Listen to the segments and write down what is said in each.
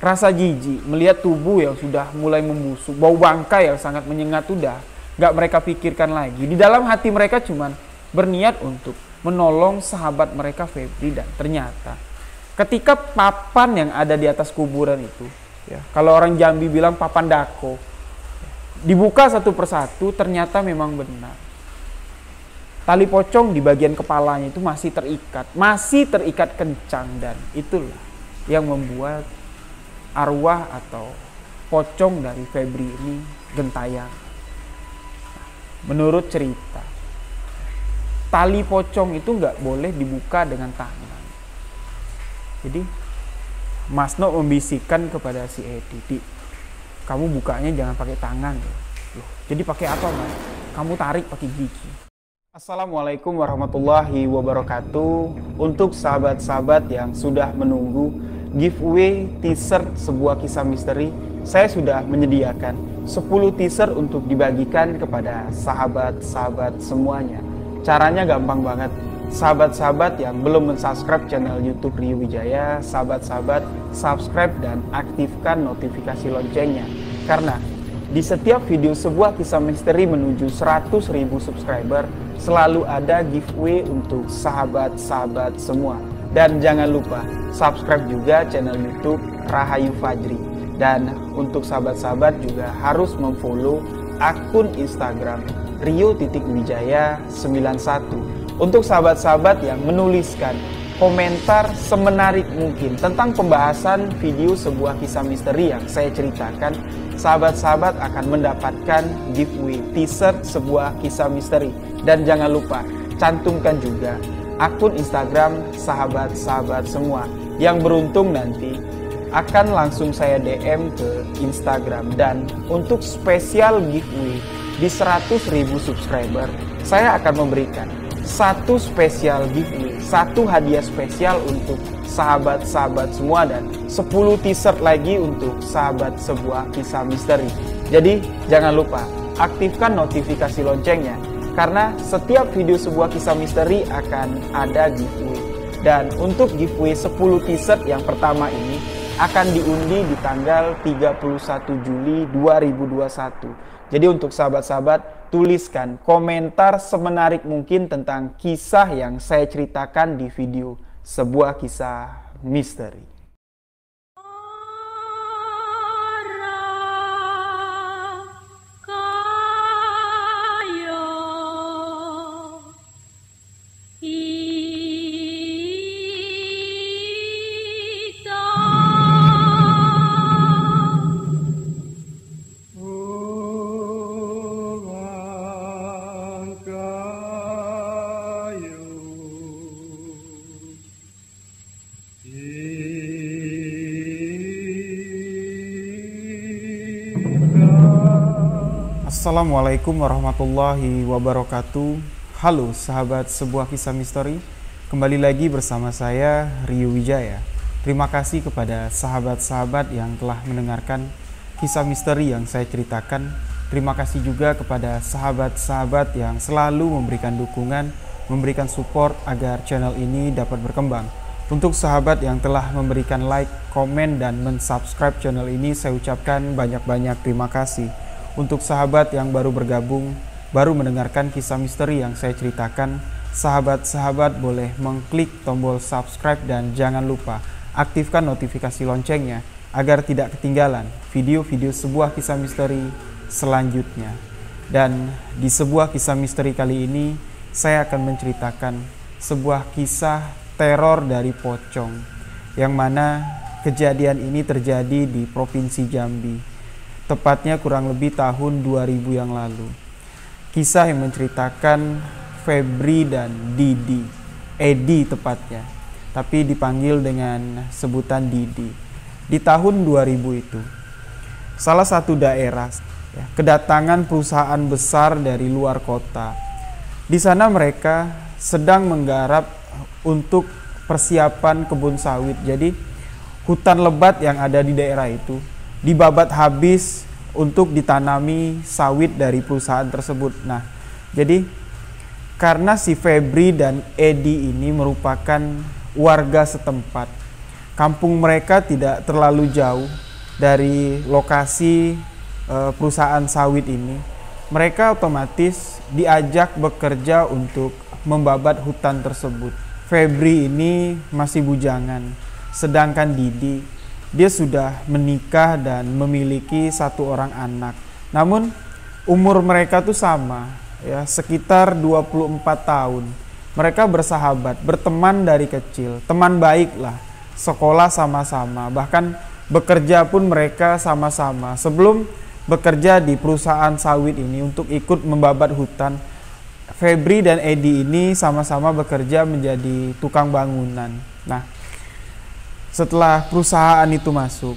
Rasa jijik melihat tubuh yang sudah mulai membusuk, bau bangkai yang sangat menyengat udah gak mereka pikirkan lagi. Di dalam hati mereka cuman berniat untuk menolong sahabat mereka Febri, dan ternyata ketika papan yang ada di atas kuburan itu, ya, kalau orang Jambi bilang papan dako, dibuka satu persatu, ternyata memang benar. Tali pocong di bagian kepalanya itu masih terikat kencang, dan itulah yang membuat arwah atau pocong dari Febri ini gentayang. Menurut cerita, tali pocong itu nggak boleh dibuka dengan tangan. Jadi Mas No membisikkan kepada si Edi, "Di, kamu bukanya jangan pakai tangan ya." Loh, jadi pakai apa, Mas? Kamu tarik pakai gigi. Assalamualaikum warahmatullahi wabarakatuh. Untuk sahabat-sahabat yang sudah menunggu giveaway teaser sebuah kisah misteri, saya sudah menyediakan 10 teaser untuk dibagikan kepada sahabat-sahabat semuanya. Caranya gampang banget. Sahabat-sahabat yang belum mensubscribe channel YouTube Rio Wijaya, sahabat-sahabat subscribe dan aktifkan notifikasi loncengnya. Karena di setiap video sebuah kisah misteri menuju 100.000 subscriber, selalu ada giveaway untuk sahabat-sahabat semua. Dan jangan lupa subscribe juga channel YouTube Rahayu Fajri. Dan untuk sahabat-sahabat juga harus memfollow akun Instagram Rio.Wijaya91. Untuk sahabat-sahabat yang menuliskan komentar semenarik mungkin tentang pembahasan video sebuah kisah misteri yang saya ceritakan, sahabat-sahabat akan mendapatkan giveaway teaser sebuah kisah misteri. Dan jangan lupa cantumkan juga akun Instagram sahabat-sahabat semua. Yang beruntung nanti akan langsung saya DM ke Instagram. Dan untuk spesial giveaway di 100.000 subscriber, saya akan memberikan satu spesial giveaway, satu hadiah spesial untuk sahabat-sahabat semua, dan 10 teaser lagi untuk sahabat sebuah kisah misteri. Jadi jangan lupa aktifkan notifikasi loncengnya, karena setiap video sebuah kisah misteri akan ada giveaway. Dan untuk giveaway 10 teaser yang pertama ini akan diundi di tanggal 31 Juli 2021. Jadi untuk sahabat-sahabat, tuliskan komentar semenarik mungkin tentang kisah yang saya ceritakan di video sebuah kisah misteri. Assalamualaikum warahmatullahi wabarakatuh. Halo sahabat sebuah kisah misteri, kembali lagi bersama saya Rio Wijaya. Terima kasih kepada sahabat-sahabat yang telah mendengarkan kisah misteri yang saya ceritakan. Terima kasih juga kepada sahabat-sahabat yang selalu memberikan dukungan, memberikan support agar channel ini dapat berkembang. Untuk sahabat yang telah memberikan like, komen, dan mensubscribe channel ini, saya ucapkan banyak-banyak terima kasih. Untuk sahabat yang baru bergabung, baru mendengarkan kisah misteri yang saya ceritakan, sahabat-sahabat boleh mengklik tombol subscribe dan jangan lupa aktifkan notifikasi loncengnya agar tidak ketinggalan video-video sebuah kisah misteri selanjutnya. Dan di sebuah kisah misteri kali ini, saya akan menceritakan sebuah kisah teror dari pocong, yang mana kejadian ini terjadi di Provinsi Jambi. Tepatnya kurang lebih tahun 2000 yang lalu. Kisah yang menceritakan Febri dan Didi, Edi tepatnya, tapi dipanggil dengan sebutan Didi. Di tahun 2000 itu, salah satu daerah kedatangan perusahaan besar dari luar kota. Di sana mereka sedang menggarap untuk persiapan kebun sawit. Jadi hutan lebat yang ada di daerah itu dibabat habis untuk ditanami sawit dari perusahaan tersebut. Nah, jadi karena si Febri dan Edi ini merupakan warga setempat, kampung mereka tidak terlalu jauh dari lokasi perusahaan sawit ini. Mereka otomatis diajak bekerja untuk membabat hutan tersebut. Febri ini masih bujangan, sedangkan Didi dia sudah menikah dan memiliki 1 orang anak. Namun umur mereka tuh sama, ya, sekitar 24 tahun. Mereka bersahabat, berteman dari kecil, teman baik lah, sekolah sama-sama, bahkan bekerja pun mereka sama-sama. Sebelum bekerja di perusahaan sawit ini untuk ikut membabat hutan, Febri dan Edi ini sama-sama bekerja menjadi tukang bangunan. Nah, setelah perusahaan itu masuk,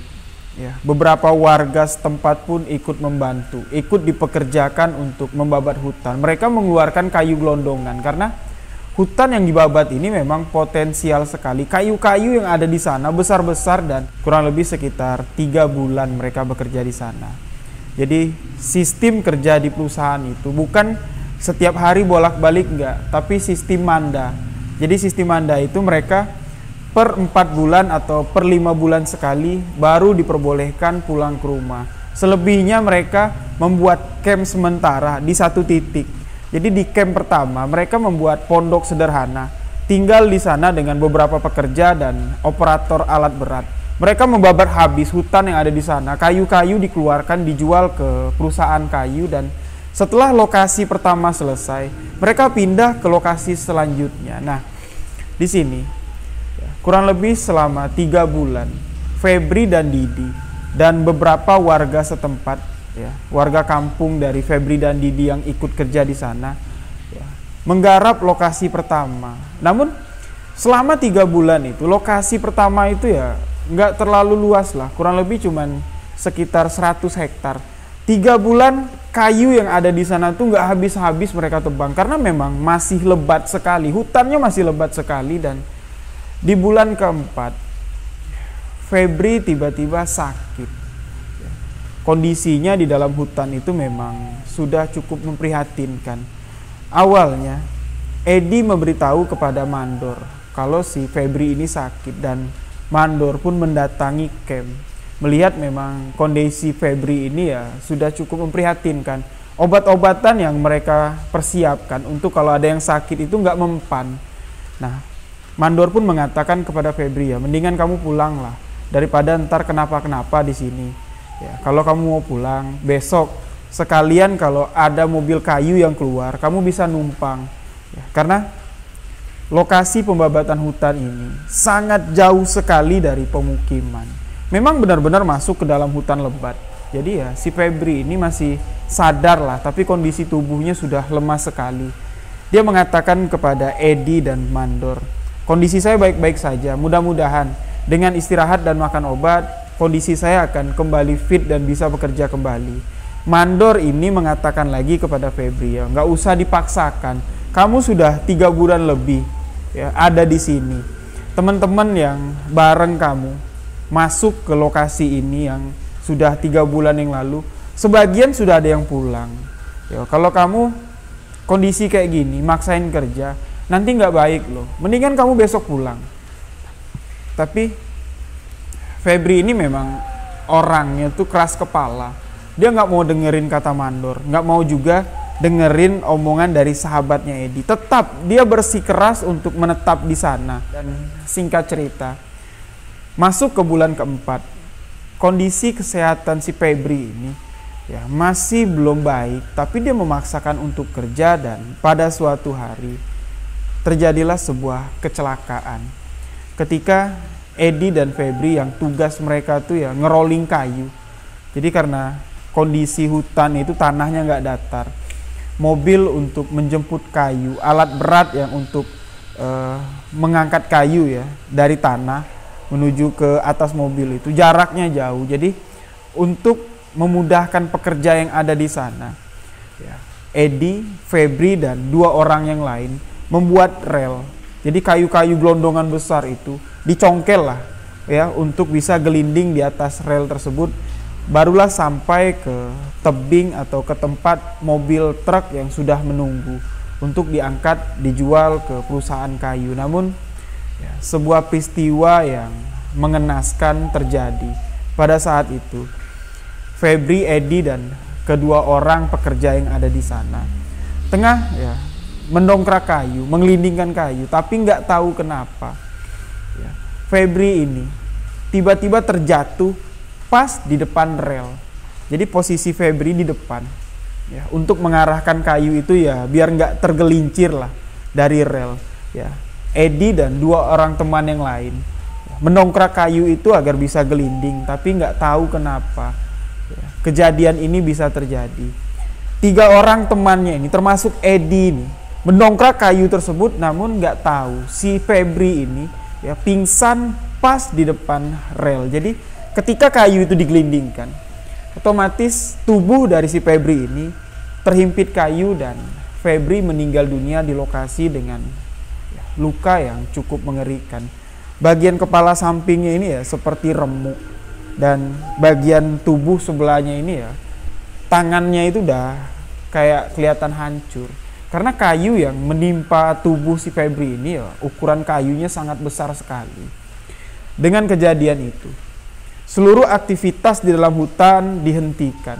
ya, beberapa warga setempat pun ikut membantu, ikut dipekerjakan untuk membabat hutan. Mereka mengeluarkan kayu gelondongan karena hutan yang dibabat ini memang potensial sekali. Kayu-kayu yang ada di sana besar-besar dan kurang lebih sekitar 3 bulan mereka bekerja di sana. Jadi sistem kerja di perusahaan itu bukan setiap hari bolak-balik enggak, tapi sistem manda. Jadi sistem manda itu mereka per 4 bulan atau per 5 bulan sekali baru diperbolehkan pulang ke rumah. Selebihnya mereka membuat camp sementara di satu titik. Jadi di camp pertama mereka membuat pondok sederhana, tinggal di sana dengan beberapa pekerja dan operator alat berat. Mereka membabat habis hutan yang ada di sana. Kayu-kayu dikeluarkan dijual ke perusahaan kayu, dan setelah lokasi pertama selesai, mereka pindah ke lokasi selanjutnya. Nah, di sini kurang lebih selama 3 bulan, Febri dan Didi dan beberapa warga setempat, ya, warga kampung dari Febri dan Didi yang ikut kerja di sana, ya, menggarap lokasi pertama. Namun selama 3 bulan itu, lokasi pertama itu ya nggak terlalu luas lah, kurang lebih cuman sekitar 100 hektar. 3 bulan kayu yang ada di sana tuh nggak habis-habis mereka tebang karena memang masih lebat sekali, hutannya masih lebat sekali. Dan di bulan keempat, Febri tiba-tiba sakit. Kondisinya di dalam hutan itu memang sudah cukup memprihatinkan. Awalnya, Edi memberitahu kepada Mandor kalau si Febri ini sakit, dan Mandor pun mendatangi camp. Melihat memang kondisi Febri ini ya sudah cukup memprihatinkan. Obat-obatan yang mereka persiapkan untuk kalau ada yang sakit itu nggak mempan. Nah, Mandor pun mengatakan kepada Febri, ya mendingan kamu pulang lah daripada ntar kenapa-kenapa di sini. Ya, kalau kamu mau pulang besok sekalian kalau ada mobil kayu yang keluar kamu bisa numpang. Ya, karena lokasi pembabatan hutan ini sangat jauh sekali dari pemukiman. Memang benar-benar masuk ke dalam hutan lebat. Jadi ya si Febri ini masih sadar lah, tapi kondisi tubuhnya sudah lemah sekali. Dia mengatakan kepada Edi dan Mandor, kondisi saya baik-baik saja, mudah-mudahan dengan istirahat dan makan obat, kondisi saya akan kembali fit dan bisa bekerja kembali. Mandor ini mengatakan lagi kepada Febri, ya nggak usah dipaksakan, kamu sudah 3 bulan lebih ya ada di sini. Teman-teman yang bareng kamu masuk ke lokasi ini yang sudah 3 bulan yang lalu, sebagian sudah ada yang pulang. Ya, kalau kamu kondisi kayak gini, maksain kerja, nanti nggak baik loh. Mendingan kamu besok pulang. Tapi Febri ini memang orangnya tuh keras kepala. Dia nggak mau dengerin kata Mandor, nggak mau juga dengerin omongan dari sahabatnya Edi. Tetap dia bersikeras untuk menetap di sana. Dan singkat cerita, masuk ke bulan keempat, kondisi kesehatan si Febri ini ya masih belum baik, tapi dia memaksakan untuk kerja. Dan pada suatu hari terjadilah sebuah kecelakaan ketika Edi dan Febri yang tugas mereka tuh ya ngerolling kayu. Jadi karena kondisi hutan itu tanahnya nggak datar, mobil untuk menjemput kayu, alat berat yang untuk mengangkat kayu ya dari tanah menuju ke atas mobil itu jaraknya jauh. Jadi untuk memudahkan pekerja yang ada di sana, ya, Edi, Febri dan 2 orang yang lain membuat rel. Jadi kayu-kayu gelondongan besar itu dicongkel lah ya untuk bisa gelinding di atas rel tersebut. Barulah sampai ke tebing atau ke tempat mobil truk yang sudah menunggu untuk diangkat dijual ke perusahaan kayu. Namun ya, sebuah peristiwa yang mengenaskan terjadi. Pada saat itu, Febri, Edi, dan kedua orang pekerja yang ada di sana tengah mendongkrak kayu, mengelindingkan kayu, tapi nggak tahu kenapa Febri ini tiba-tiba terjatuh pas di depan rel. Jadi posisi Febri di depan untuk mengarahkan kayu itu biar nggak tergelincir lah dari rel. Edi dan dua orang teman yang lain mendongkrak kayu itu agar bisa gelinding, tapi nggak tahu kenapa kejadian ini bisa terjadi. 3 orang temannya ini, termasuk Edi ini, mendongkrak kayu tersebut, namun nggak tahu si Febri ini pingsan pas di depan rel. Jadi ketika kayu itu digelindingkan, otomatis tubuh dari si Febri ini terhimpit kayu dan Febri meninggal dunia di lokasi dengan luka yang cukup mengerikan. Bagian kepala sampingnya ini seperti remuk, dan bagian tubuh sebelahnya ini tangannya itu udah kayak kelihatan hancur. Karena kayu yang menimpa tubuh si Febri ini ukuran kayunya sangat besar sekali. Dengan kejadian itu, seluruh aktivitas di dalam hutan dihentikan.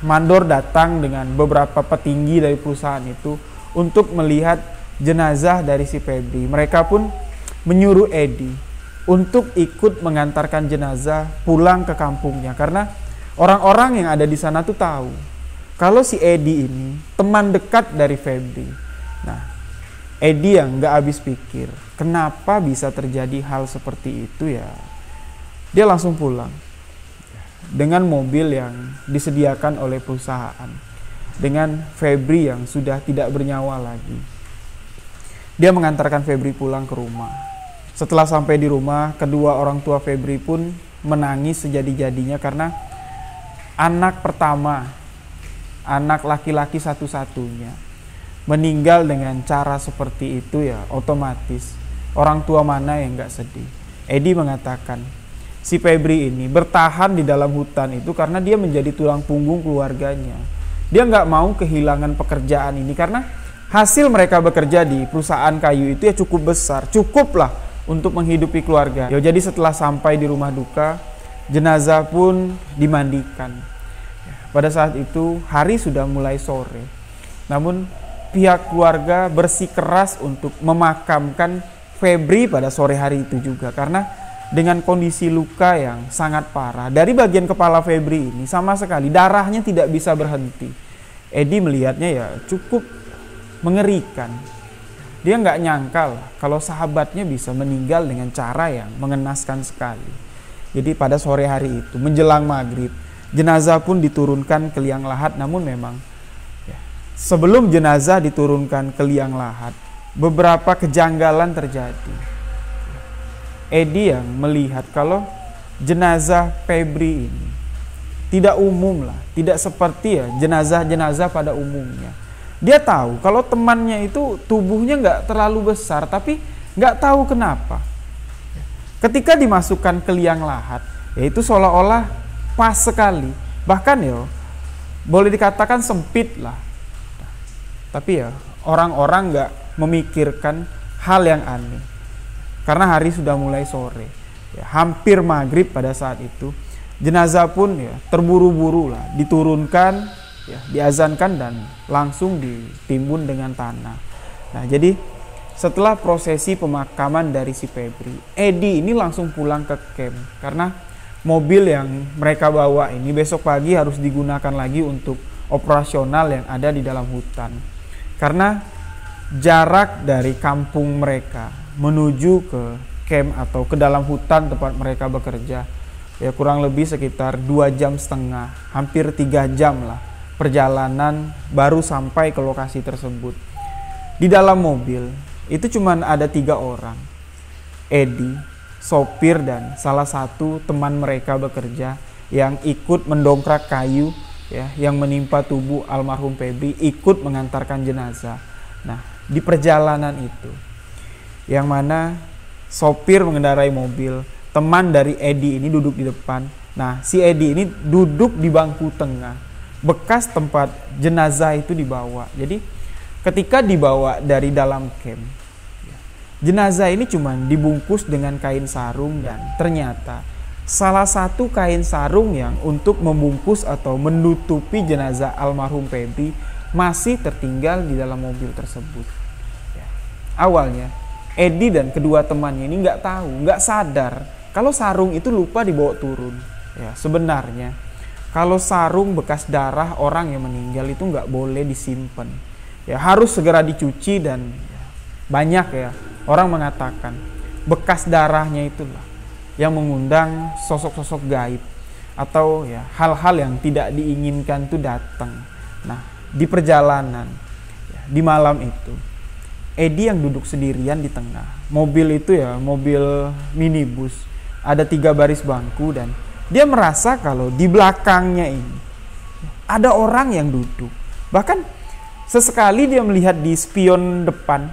Mandor datang dengan beberapa petinggi dari perusahaan itu untuk melihat jenazah dari si Febri. Mereka pun menyuruh Edi untuk ikut mengantarkan jenazah pulang ke kampungnya, karena orang-orang yang ada di sana tuh tahu kalau si Edi ini teman dekat dari Febri. Nah, Edi yang nggak habis pikir kenapa bisa terjadi hal seperti itu dia langsung pulang dengan mobil yang disediakan oleh perusahaan, dengan Febri yang sudah tidak bernyawa lagi. Dia mengantarkan Febri pulang ke rumah. Setelah sampai di rumah, kedua orang tua Febri pun menangis sejadi-jadinya karena anak pertama, anak laki-laki satu-satunya, meninggal dengan cara seperti itu otomatis orang tua mana yang gak sedih. Edi mengatakan si Febri ini bertahan di dalam hutan itu karena dia menjadi tulang punggung keluarganya. Dia gak mau kehilangan pekerjaan ini karena hasil mereka bekerja di perusahaan kayu itu cukup besar, cukuplah untuk menghidupi keluarga. Jadi setelah sampai di rumah duka, jenazah pun dimandikan. Pada saat itu hari sudah mulai sore. Namun pihak keluarga bersikeras untuk memakamkan Febri pada sore hari itu juga, karena dengan kondisi luka yang sangat parah. Dari bagian kepala Febri ini sama sekali darahnya tidak bisa berhenti. Edi melihatnya cukup mengerikan. Dia nggak nyangkal kalau sahabatnya bisa meninggal dengan cara yang mengenaskan sekali. Jadi pada sore hari itu menjelang maghrib, jenazah pun diturunkan ke liang lahat. Namun memang sebelum jenazah diturunkan ke liang lahat, beberapa kejanggalan terjadi. Edi yang melihat kalau jenazah Febri ini tidak umum lah, tidak seperti jenazah-jenazah pada umumnya. Dia tahu kalau temannya itu tubuhnya nggak terlalu besar, tapi nggak tahu kenapa ketika dimasukkan ke liang lahat, itu seolah-olah pas sekali, bahkan boleh dikatakan sempit lah. Tapi orang-orang nggak memikirkan hal yang aneh karena hari sudah mulai sore, hampir maghrib pada saat itu. Jenazah pun terburu-buru lah diturunkan, diazankan dan langsung ditimbun dengan tanah. Nah, jadi setelah prosesi pemakaman dari si Febri, Edi ini langsung pulang ke camp karena mobil yang mereka bawa ini besok pagi harus digunakan lagi untuk operasional yang ada di dalam hutan. Karena jarak dari kampung mereka menuju ke camp atau ke dalam hutan tempat mereka bekerja kurang lebih sekitar 2,5 jam, hampir 3 jam lah perjalanan baru sampai ke lokasi tersebut. Di dalam mobil itu cuma ada 3 orang, Edi, sopir, dan salah satu teman mereka bekerja yang ikut mendongkrak kayu yang menimpa tubuh almarhum Febri, ikut mengantarkan jenazah. Nah, di perjalanan itu yang mana sopir mengendarai mobil, teman dari Edi ini duduk di depan. Nah, si Edi ini duduk di bangku tengah, bekas tempat jenazah itu dibawa. Jadi ketika dibawa dari dalam camp, jenazah ini cuma dibungkus dengan kain sarung dan ternyata salah satu kain sarung yang untuk membungkus atau menutupi jenazah almarhum Febri masih tertinggal di dalam mobil tersebut. Ya. Awalnya Edi dan kedua temannya ini nggak tahu, nggak sadar kalau sarung itu lupa dibawa turun. Ya, sebenarnya kalau sarung bekas darah orang yang meninggal itu nggak boleh disimpan. Ya, harus segera dicuci dan ya, banyak ya orang mengatakan bekas darahnya itulah yang mengundang sosok-sosok gaib atau ya hal-hal yang tidak diinginkan itu datang. Nah, di perjalanan ya, di malam itu Edi yang duduk sendirian di tengah. Mobil itu ya mobil minibus, ada 3 baris bangku dan dia merasa kalau di belakangnya ini ada orang yang duduk. Bahkan sesekali dia melihat di spion depan,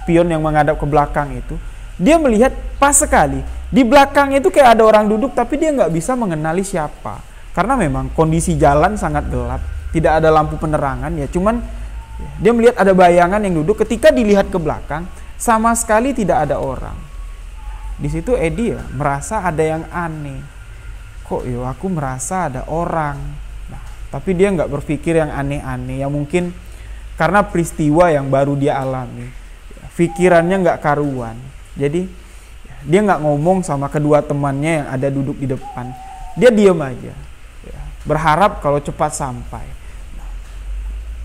spion yang menghadap ke belakang itu, dia melihat pas sekali di belakang itu kayak ada orang duduk tapi dia nggak bisa mengenali siapa karena memang kondisi jalan sangat gelap, tidak ada lampu penerangan ya, cuman dia melihat ada bayangan yang duduk. Ketika dilihat ke belakang sama sekali tidak ada orang. Di situ Edi ya merasa ada yang aneh, kok yo aku merasa ada orang. Nah, tapi dia nggak berpikir yang aneh-aneh, yang mungkin karena peristiwa yang baru dia alami, pikirannya nggak karuan. Jadi dia nggak ngomong sama kedua temannya yang ada duduk di depan. Dia diam aja, ya, berharap kalau cepat sampai.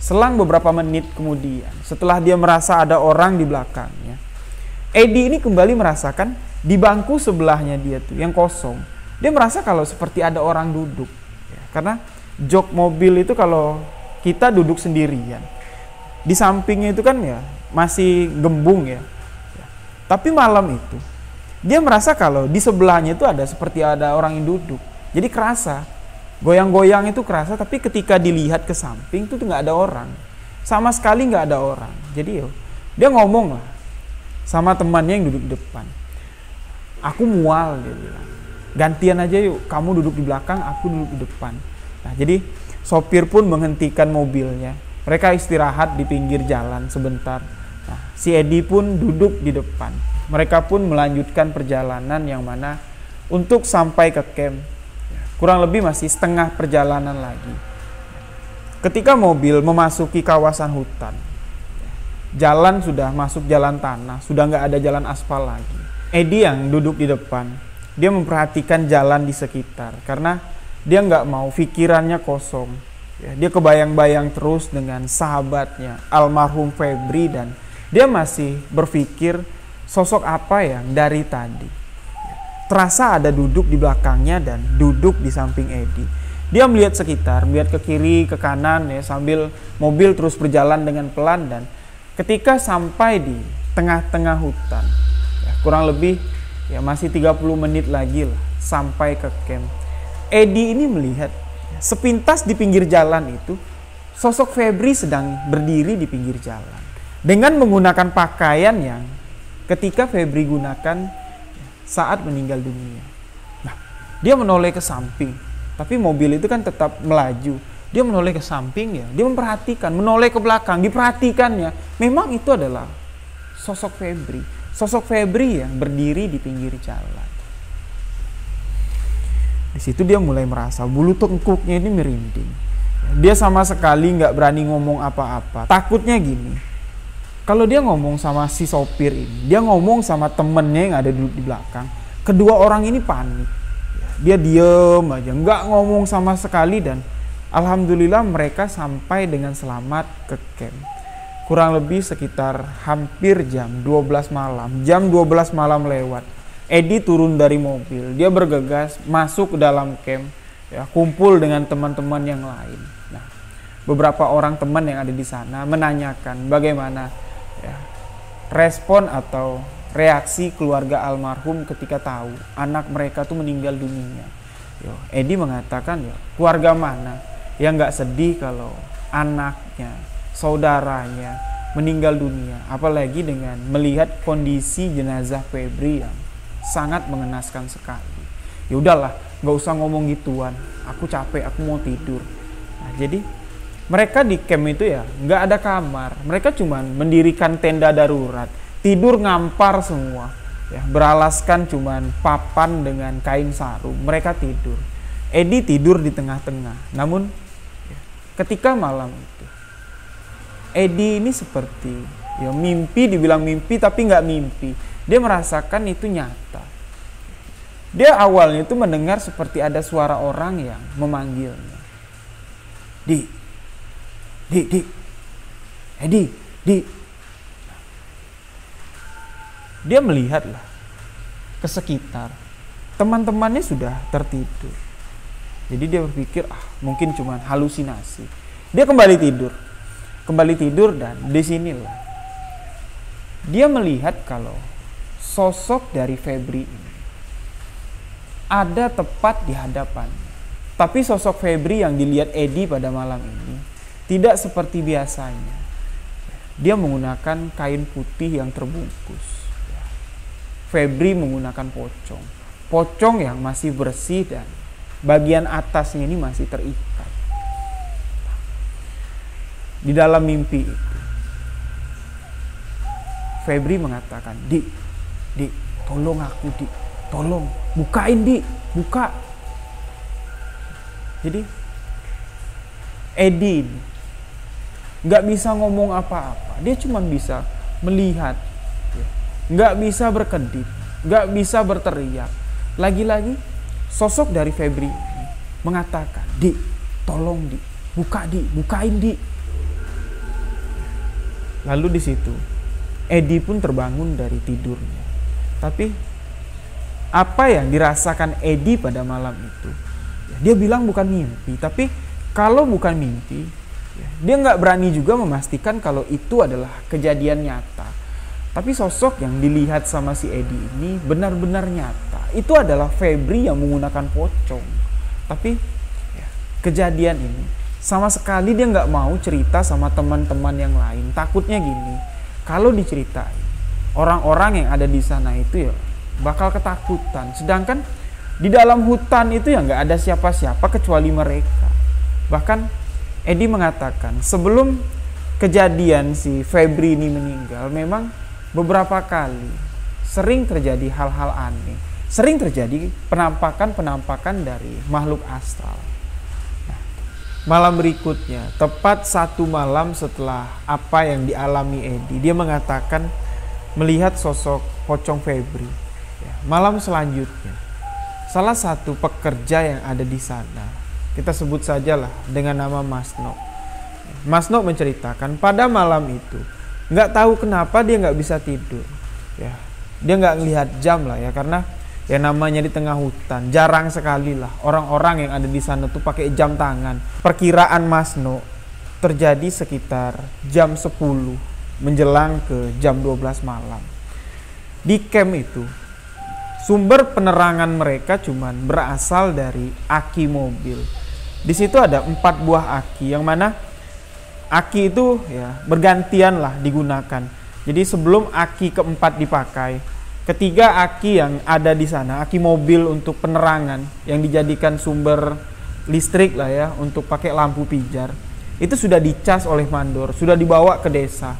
Selang beberapa menit kemudian, setelah dia merasa ada orang di belakangnya, Edi ini kembali merasakan di bangku sebelahnya dia tuh yang kosong. Dia merasa kalau seperti ada orang duduk, ya, karena jok mobil itu kalau kita duduk sendirian, di sampingnya itu kan ya masih gembung ya. Tapi malam itu dia merasa kalau di sebelahnya itu ada seperti ada orang yang duduk. Jadi kerasa, goyang-goyang itu kerasa, tapi ketika dilihat ke samping itu nggak ada orang. Sama sekali nggak ada orang. Jadi dia ngomong lah sama temannya yang duduk di depan. Aku mual, dia bilang. Gantian aja yuk, kamu duduk di belakang, aku duduk di depan. Nah, jadi sopir pun menghentikan mobilnya. Mereka istirahat di pinggir jalan sebentar. Nah, si Edi pun duduk di depan. Mereka pun melanjutkan perjalanan yang mana untuk sampai ke camp. Kurang lebih masih setengah perjalanan lagi. Ketika mobil memasuki kawasan hutan, jalan sudah masuk jalan tanah, sudah nggak ada jalan aspal lagi. Edi yang duduk di depan, dia memperhatikan jalan di sekitar karena dia nggak mau pikirannya kosong. Dia kebayang-bayang terus dengan sahabatnya almarhum Febri dan dia masih berpikir sosok apa yang dari tadi terasa ada duduk di belakangnya dan duduk di samping Edi. Dia melihat sekitar, melihat ke kiri, ke kanan ya, sambil mobil terus berjalan dengan pelan dan ketika sampai di tengah-tengah hutan, ya, kurang lebih ya masih 30 menit lagi lah sampai ke camp. Edi ini melihat sepintas di pinggir jalan itu sosok Febri sedang berdiri di pinggir jalan dengan menggunakan pakaian yang ketika Febri gunakan saat meninggal dunia. Nah, dia menoleh ke samping, tapi mobil itu kan tetap melaju. Dia menoleh ke samping ya, dia memperhatikan, menoleh ke belakang, diperhatikannya. Memang itu adalah sosok Febri. Sosok Febri yang berdiri di pinggir jalan. Di situ dia mulai merasa bulu tengkuknya ini merinding. Dia sama sekali nggak berani ngomong apa-apa. Takutnya gini, kalau dia ngomong sama si sopir ini, dia ngomong sama temennya yang ada duduk di belakang, kedua orang ini panik. Dia diem aja, nggak ngomong sama sekali dan alhamdulillah mereka sampai dengan selamat ke camp. Kurang lebih sekitar hampir jam 12 malam, jam 12 malam lewat. Edi turun dari mobil, dia bergegas masuk ke dalam camp, ya, kumpul dengan teman-teman yang lain. Nah, beberapa orang teman yang ada di sana menanyakan bagaimana ya, respon atau reaksi keluarga almarhum ketika tahu anak mereka tuh meninggal dunia. Edi mengatakan ya, keluarga mana yang nggak sedih kalau anaknya, saudaranya meninggal dunia, apalagi dengan melihat kondisi jenazah Febri yang sangat mengenaskan sekali. Ya udahlah, nggak usah ngomong gituan, aku capek, aku mau tidur. Nah, jadi mereka di camp itu ya nggak ada kamar, mereka cuma mendirikan tenda darurat. tidur ngampar semua, ya, beralaskan cuman papan dengan kain sarung. Mereka tidur. Edi tidur di tengah-tengah. Namun ya, ketika malam itu, Edi ini seperti ya mimpi, dibilang mimpi tapi nggak mimpi. Dia merasakan itu nyata. Dia awalnya itu mendengar seperti ada suara orang yang memanggilnya. Di, Edi, di. Dia melihatlah ke sekitar. Teman-temannya sudah tertidur. Jadi dia berpikir, mungkin cuma halusinasi. Dia kembali tidur dan disinilah dia melihat kalau sosok dari Febri ini ada tepat di hadapannya. Tapi sosok Febri yang dilihat Edi pada malam ini tidak seperti biasanya. Dia menggunakan kain putih yang terbungkus. Febri menggunakan pocong yang masih bersih dan bagian atasnya ini masih terikat. Di dalam mimpi itu, Febri mengatakan, Di, tolong aku, Di, tolong, bukain, Di, buka. Jadi Edi ini nggak bisa ngomong apa-apa, dia cuma bisa melihat, nggak bisa berkedip, nggak bisa berteriak. Lagi-lagi sosok dari Febri ini mengatakan, Di, tolong, Di, buka, Di, bukain, Di. Lalu di situ Edi pun terbangun dari tidurnya. Tapi apa yang dirasakan Edi pada malam itu, dia bilang bukan mimpi. Tapi kalau bukan mimpi, dia nggak berani juga memastikan kalau itu adalah kejadian nyata. Tapi sosok yang dilihat sama si Edi ini benar-benar nyata. Itu adalah Febri yang menggunakan pocong. Tapi kejadian ini sama sekali dia nggak mau cerita sama teman-teman yang lain. Takutnya gini, kalau diceritain, orang-orang yang ada di sana itu ya bakal ketakutan. Sedangkan di dalam hutan itu ya nggak ada siapa-siapa kecuali mereka. Bahkan Edi mengatakan sebelum kejadian si Febri ini meninggal, memang beberapa kali sering terjadi hal-hal aneh. Sering terjadi penampakan-penampakan dari makhluk astral. Malam berikutnya, tepat 1 malam setelah apa yang dialami Edi, dia mengatakan melihat sosok pocong Febri. Malam selanjutnya, salah satu pekerja yang ada di sana, kita sebut sajalah dengan nama Mas Nok. Mas Nok menceritakan pada malam itu, nggak tahu kenapa dia nggak bisa tidur. Dia nggak ngelihat jam lah ya, karena ya namanya di tengah hutan, jarang sekali lah orang-orang yang ada di sana tuh pakai jam tangan. Perkiraan Mas No terjadi sekitar jam 10 menjelang ke jam 12 malam. Di camp itu, sumber penerangan mereka cuman berasal dari aki mobil. Di situ ada 4 buah aki, yang mana aki itu ya bergantian lah digunakan. Jadi sebelum aki keempat dipakai, ketiga aki yang ada di sana, aki mobil untuk penerangan yang dijadikan sumber listrik lah ya, untuk pakai lampu pijar, itu sudah dicas oleh mandor, sudah dibawa ke desa.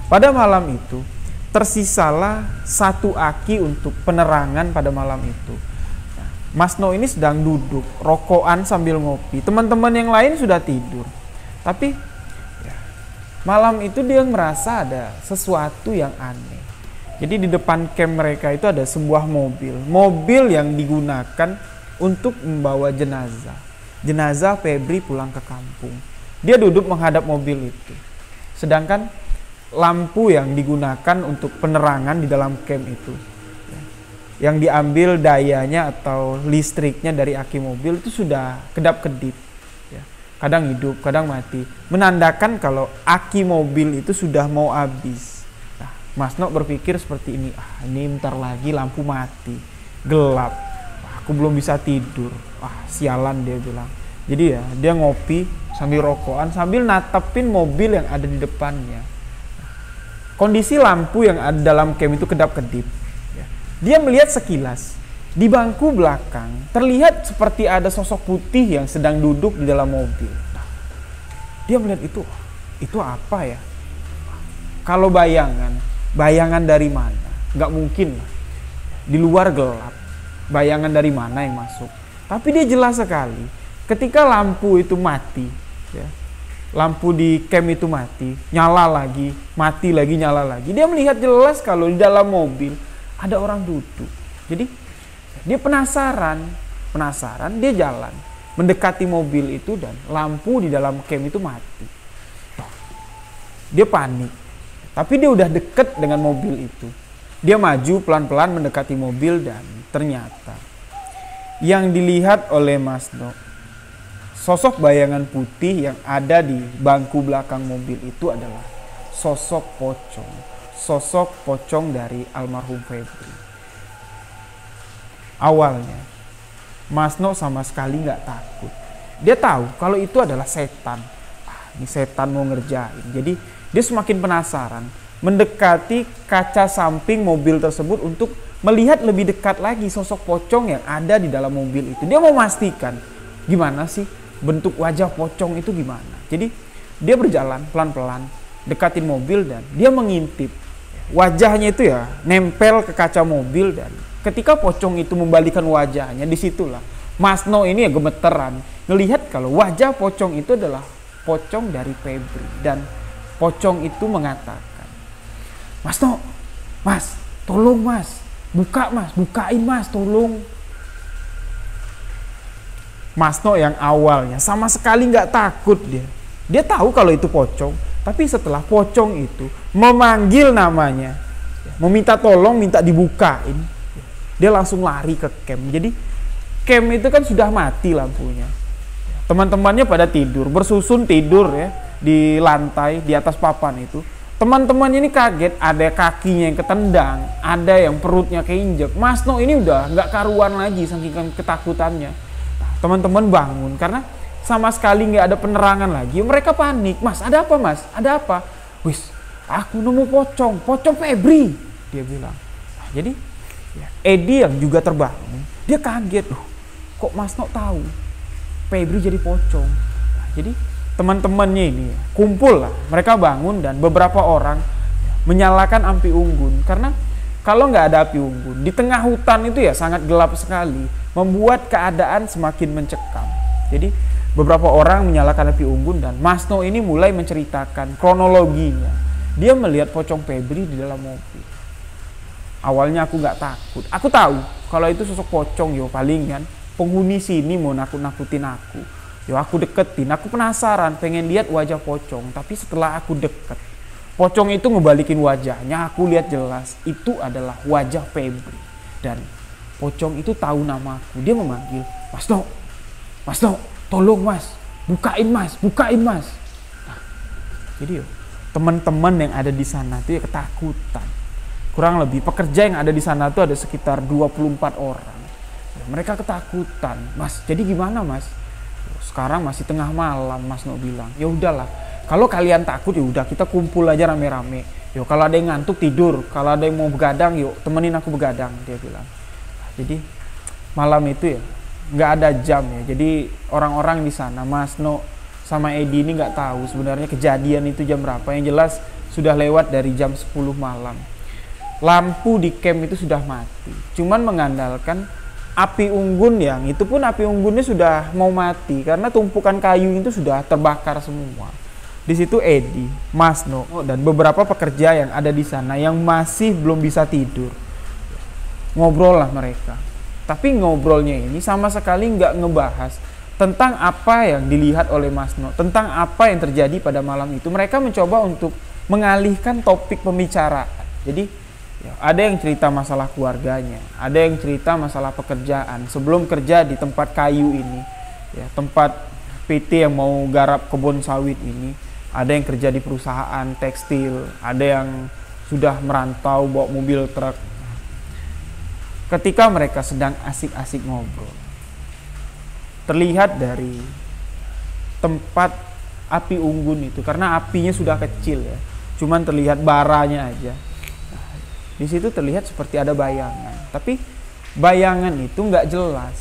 Pada malam itu tersisalah 1 aki untuk penerangan pada malam itu. Mas No ini sedang duduk rokokan sambil ngopi, teman-teman yang lain sudah tidur. Tapi malam itu dia merasa ada sesuatu yang aneh. Jadi di depan camp mereka itu ada sebuah mobil yang digunakan untuk membawa jenazah Febri pulang ke kampung. Dia duduk menghadap mobil itu, sedangkan lampu yang digunakan untuk penerangan di dalam camp itu, yang diambil dayanya atau listriknya dari aki mobil itu sudah kedap-kedip, kadang hidup, kadang mati, menandakan kalau aki mobil itu sudah mau habis. Mas Nok berpikir seperti ini, ini bentar lagi lampu mati, gelap, aku belum bisa tidur, sialan dia bilang. Jadi dia ngopi sambil rokokan, sambil natapin mobil yang ada di depannya. Kondisi lampu yang ada dalam camp itu kedap-kedip. Dia melihat sekilas, di bangku belakang terlihat seperti ada sosok putih yang sedang duduk di dalam mobil. Dia melihat itu apa ya? Kalau bayangan, bayangan dari mana? Nggak mungkin lah. Di luar gelap, bayangan dari mana yang masuk? Tapi dia jelas sekali, ketika lampu itu mati, ya, lampu di camp itu mati, nyala lagi, mati lagi, nyala lagi. Dia melihat jelas kalau di dalam mobil ada orang duduk. Jadi dia penasaran, dia jalan mendekati mobil itu dan lampu di dalam camp itu mati. Dia panik, tapi dia udah deket dengan mobil itu. Dia maju pelan-pelan mendekati mobil dan ternyata yang dilihat oleh Mas No, sosok bayangan putih yang ada di bangku belakang mobil itu adalah sosok pocong dari almarhum Febri. Awalnya Mas No sama sekali nggak takut. Dia tahu kalau itu adalah setan. Ini setan mau ngerjain. Jadi dia semakin penasaran, mendekati kaca samping mobil tersebut untuk melihat lebih dekat lagi sosok pocong yang ada di dalam mobil itu. Dia mau memastikan gimana sih bentuk wajah pocong itu gimana. Jadi dia berjalan pelan-pelan dekatin mobil dan dia mengintip. Wajahnya itu ya nempel ke kaca mobil dan ketika pocong itu membalikan wajahnya, disitulah Mas No ini ya gemeteran ngelihat kalau wajah pocong itu adalah pocong dari Febri. Dan pocong itu mengatakan, Mas No, Mas, tolong Mas, bukain Mas, tolong. Mas No yang awalnya sama sekali nggak takut dia tahu kalau itu pocong, tapi setelah pocong itu memanggil namanya, meminta tolong, minta dibukain, dia langsung lari ke camp. Jadi camp itu kan sudah mati lampunya, teman-temannya pada tidur, bersusun tidur ya di lantai di atas papan itu. Teman-temannya ini kaget, ada kakinya yang ketendang, ada yang perutnya keinjek. Mas No ini udah nggak karuan lagi saking ketakutannya. Teman-teman bangun karena sama sekali nggak ada penerangan lagi. Mereka panik. Mas, ada apa Mas? Ada apa? Wis, aku nemu pocong Febri, dia bilang. Nah, jadi Edi yang juga terbangun, dia kaget, loh, kok Mas No tahu Febri jadi pocong? Nah, jadi teman-temannya ini kumpul lah, mereka bangun dan beberapa orang menyalakan api unggun karena kalau nggak ada api unggun di tengah hutan itu ya sangat gelap sekali, membuat keadaan semakin mencekam. Jadi beberapa orang menyalakan api unggun dan Mas No ini mulai menceritakan kronologinya. Dia melihat pocong Febri di dalam mobil. Awalnya aku nggak takut, aku tahu kalau itu sosok pocong yo palingan penghuni sini mau nakut-nakutin aku. Yo aku deketin, aku penasaran, pengen lihat wajah pocong. Tapi setelah aku deket, pocong itu ngebalikin wajahnya, aku lihat jelas itu adalah wajah Febri. Dan pocong itu tahu nama aku, dia memanggil, Mas No, tolong Mas, bukain Mas. Nah, jadi yo, teman-teman yang ada di sana tuh ya ketakutan. Kurang lebih pekerja yang ada di sana tuh ada sekitar 24 orang. Mereka ketakutan, Mas. Jadi gimana Mas? Sekarang masih tengah malam, Mas No bilang. Ya udahlah, kalau kalian takut ya udah kita kumpul aja rame-rame. Yo kalau ada yang ngantuk tidur, kalau ada yang mau begadang, yuk temenin aku begadang, dia bilang. Jadi malam itu ya nggak ada jam ya. Jadi orang-orang di sana, Mas No sama Edi ini nggak tahu sebenarnya kejadian itu jam berapa. Yang jelas sudah lewat dari jam 10 malam. Lampu di camp itu sudah mati. Cuman mengandalkan api unggun yang itu pun api unggunnya sudah mau mati karena tumpukan kayu itu sudah terbakar semua. Di situ Edi, Mas No dan beberapa pekerja yang ada di sana yang masih belum bisa tidur. Ngobrol lah mereka. Tapi ngobrolnya ini sama sekali nggak ngebahas tentang apa yang dilihat oleh Mas No, tentang apa yang terjadi pada malam itu. Mereka mencoba untuk mengalihkan topik pembicaraan. Jadi ya, ada yang cerita masalah keluarganya, ada yang cerita masalah pekerjaan sebelum kerja di tempat kayu ini, ya, tempat PT yang mau garap kebun sawit ini. Ada yang kerja di perusahaan tekstil, ada yang sudah merantau bawa mobil truk. Ketika mereka sedang asik-asik ngobrol, terlihat dari tempat api unggun itu, karena apinya sudah kecil ya, cuman terlihat baranya aja. Di situ terlihat seperti ada bayangan, tapi bayangan itu nggak jelas,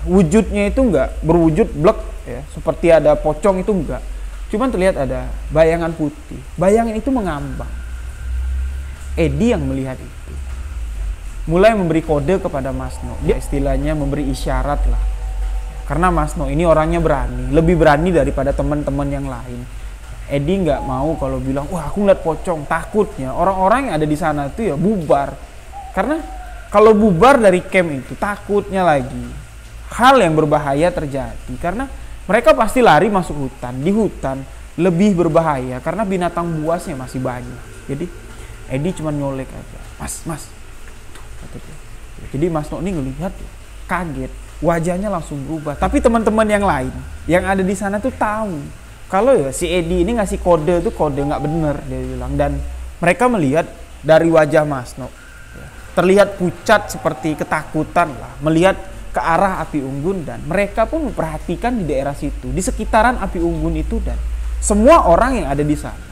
wujudnya itu nggak berwujud blek ya, seperti ada pocong itu nggak, cuman terlihat ada bayangan putih. Bayangan itu mengambang. Edi yang melihat itu. Mulai memberi kode kepada Masno. Dia istilahnya memberi isyarat lah. Karena Masno ini orangnya berani, lebih berani daripada teman-teman yang lain. Edi nggak mau kalau bilang, wah aku ngeliat pocong. Takutnya orang-orang yang ada di sana tuh ya bubar. Karena kalau bubar dari camp itu, takutnya lagi hal yang berbahaya terjadi. Karena mereka pasti lari masuk hutan. Di hutan lebih berbahaya karena binatang buasnya masih banyak. Jadi Edi cuma nyolek aja, mas. Jadi Mas No ini ngelihat kaget, wajahnya langsung berubah. Tapi teman-teman yang lain yang ada di sana tuh tahu kalau ya si Edi ini ngasih kode tuh kode nggak bener, dia bilang. Dan mereka melihat dari wajah Mas No terlihat pucat seperti ketakutan lah, melihat ke arah api unggun. Dan mereka pun memperhatikan di daerah situ, di sekitaran api unggun itu. Dan semua orang yang ada di sana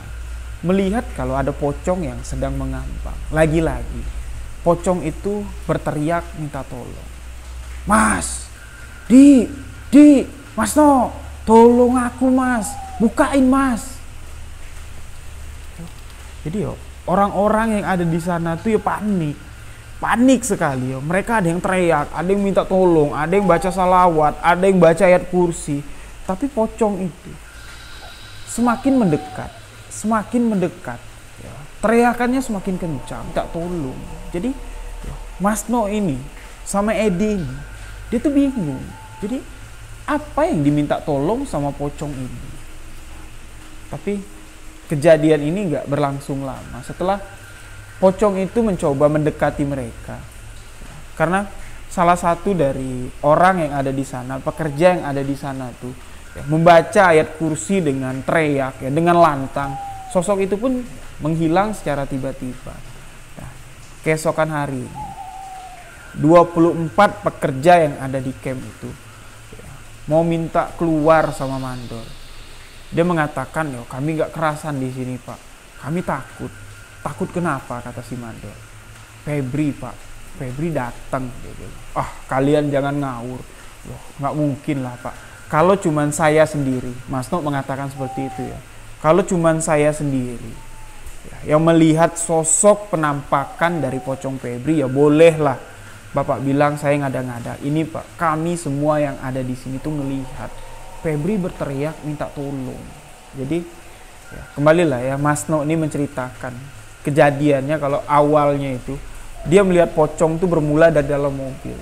melihat kalau ada pocong yang sedang mengambang. Lagi-lagi pocong itu berteriak minta tolong. Mas, Mas No, tolong aku mas, bukain mas. Jadi orang-orang yang ada di sana tuh ya panik sekali. Mereka ada yang teriak, ada yang minta tolong, ada yang baca salawat, ada yang baca ayat kursi. Tapi pocong itu semakin mendekat, ya, teriakannya semakin kencang, minta tolong. Jadi Mas No ini sama Edi ini, dia tuh bingung. Jadi apa yang diminta tolong sama pocong ini? Tapi kejadian ini nggak berlangsung lama. Setelah pocong itu mencoba mendekati mereka, karena salah satu dari orang yang ada di sana, pekerja yang ada di sana tuh ya, membaca ayat kursi dengan teriak ya, dengan lantang. Sosok itu pun menghilang secara tiba-tiba. Nah, keesokan hari 24 pekerja yang ada di camp itu ya, mau minta keluar sama mandor. Dia mengatakan, "Yo, kami nggak kerasan di sini, Pak. Kami takut." Takut kenapa, kata si mandor. Febri, Pak. Febri datang. Kalian jangan ngawur. Loh, nggak mungkin lah, Pak. Kalau cuman saya sendiri, Mas No mengatakan seperti itu ya. Kalau cuman saya sendiri ya, yang melihat sosok penampakan dari pocong Febri, ya bolehlah Bapak bilang saya ngada-ngada. Ini Pak, kami semua yang ada di sini tuh melihat Febri berteriak minta tolong. Jadi ya, kembalilah ya, Mas No ini menceritakan kejadiannya kalau awalnya itu dia melihat pocong itu bermula dari dalam mobil.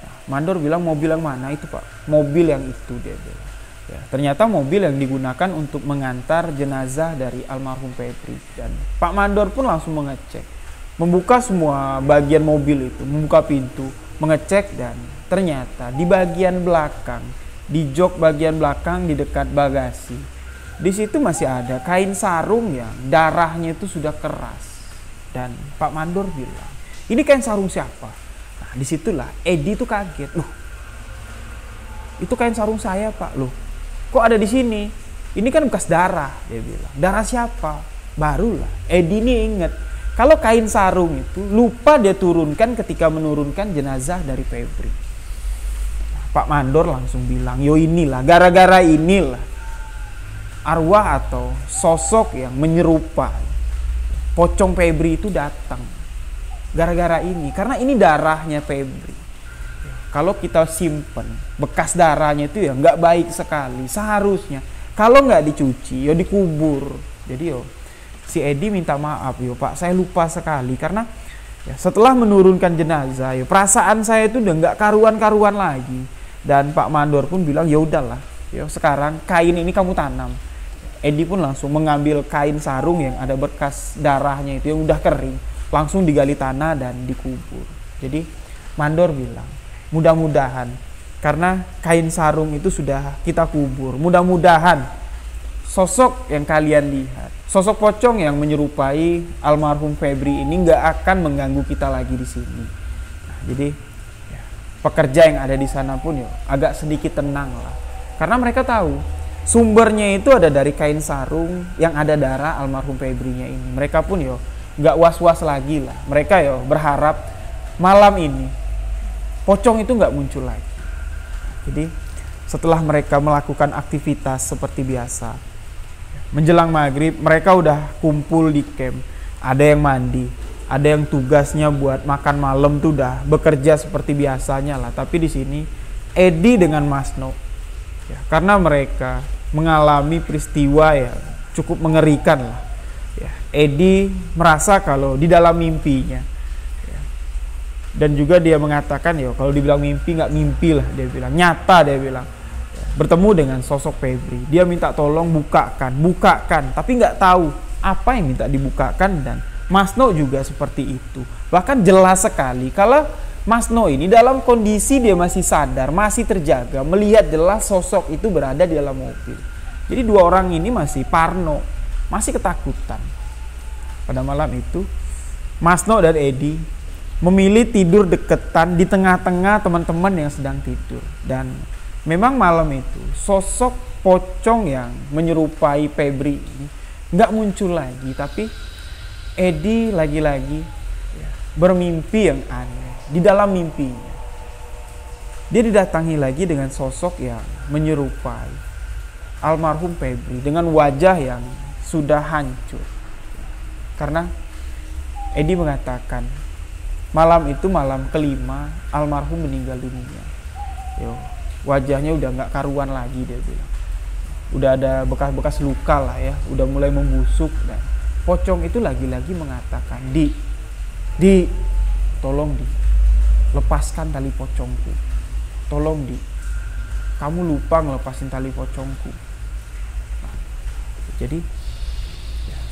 Nah, mandor bilang, mobil yang mana itu Pak? Mobil yang itu, dia bilang. Ya, ternyata mobil yang digunakan untuk mengantar jenazah dari almarhum Febri. Dan Pak Mandor pun langsung mengecek, membuka semua bagian mobil itu, membuka pintu, mengecek. Dan ternyata di bagian belakang, di jok bagian belakang di dekat bagasi, di situ masih ada kain sarung yang darahnya itu sudah keras. Dan Pak Mandor bilang, ini kain sarung siapa? Nah, disitulah Edi tuh kaget. Loh, itu kain sarung saya Pak. Loh, kok ada di sini? Ini kan bekas darah, dia bilang. Darah siapa? Barulah Edi ini ingat kalau kain sarung itu lupa dia turunkan ketika menurunkan jenazah dari Febri. Nah, Pak Mandor langsung bilang, yo inilah, gara-gara inilah arwah atau sosok yang menyerupai pocong Febri itu datang. Gara-gara ini, karena ini darahnya Febri. Kalau kita simpen bekas darahnya itu ya nggak baik sekali. Seharusnya kalau nggak dicuci ya dikubur. Jadi si Edi minta maaf Pak, saya lupa sekali karena ya, setelah menurunkan jenazah perasaan saya itu udah nggak karuan-karuan lagi. Dan Pak Mandor pun bilang, ya udahlah, sekarang kain ini kamu tanam. Edi pun langsung mengambil kain sarung yang ada bekas darahnya itu yang udah kering, langsung digali tanah dan dikubur. Jadi Mandor bilang, mudah-mudahan karena kain sarung itu sudah kita kubur, mudah-mudahan sosok yang kalian lihat, sosok pocong yang menyerupai almarhum Febri ini nggak akan mengganggu kita lagi di sini. Nah, jadi ya, pekerja yang ada di sana pun agak sedikit tenang lah, karena mereka tahu sumbernya itu ada dari kain sarung yang ada darah almarhum Febrinya ini. Mereka pun nggak was-was lagi lah. Mereka berharap malam ini pocong itu nggak muncul lagi. Jadi setelah mereka melakukan aktivitas seperti biasa, menjelang maghrib mereka udah kumpul di camp. Ada yang mandi, ada yang tugasnya buat makan malam tuh udah bekerja seperti biasanya lah. Tapi di sini Edi dengan Mas No, ya, karena mereka mengalami peristiwa yang cukup mengerikan lah. Ya, Edi merasa kalau di dalam mimpinya, ya, dan juga dia mengatakan ya kalau dibilang mimpi nggak mimpi lah, dia bilang nyata, dia bilang ya, bertemu dengan sosok Febri. Dia minta tolong bukakan, tapi nggak tahu apa yang minta dibukakan. Dan Mas No juga seperti itu. Bahkan jelas sekali kalau Mas No ini dalam kondisi dia masih sadar, masih terjaga, melihat jelas sosok itu berada di dalam mobil. Jadi dua orang ini masih parno, masih ketakutan. Pada malam itu Mas No dan Edi memilih tidur deketan di tengah-tengah teman-teman yang sedang tidur. Dan memang malam itu sosok pocong yang menyerupai Febri ini nggak muncul lagi, tapi Edi lagi-lagi ya, bermimpi yang aneh. Di dalam mimpinya dia didatangi lagi dengan sosok yang menyerupai almarhum Febri dengan wajah yang sudah hancur. Karena Edi mengatakan malam itu malam kelima almarhum meninggal dunia. Wajahnya udah nggak karuan lagi, dia bilang. Udah ada bekas-bekas luka lah ya, udah mulai membusuk. Dan pocong itu lagi-lagi mengatakan, Di, tolong Di, lepaskan tali pocongku. Tolong Di, kamu lupa ngelepasin tali pocongku. Nah, jadi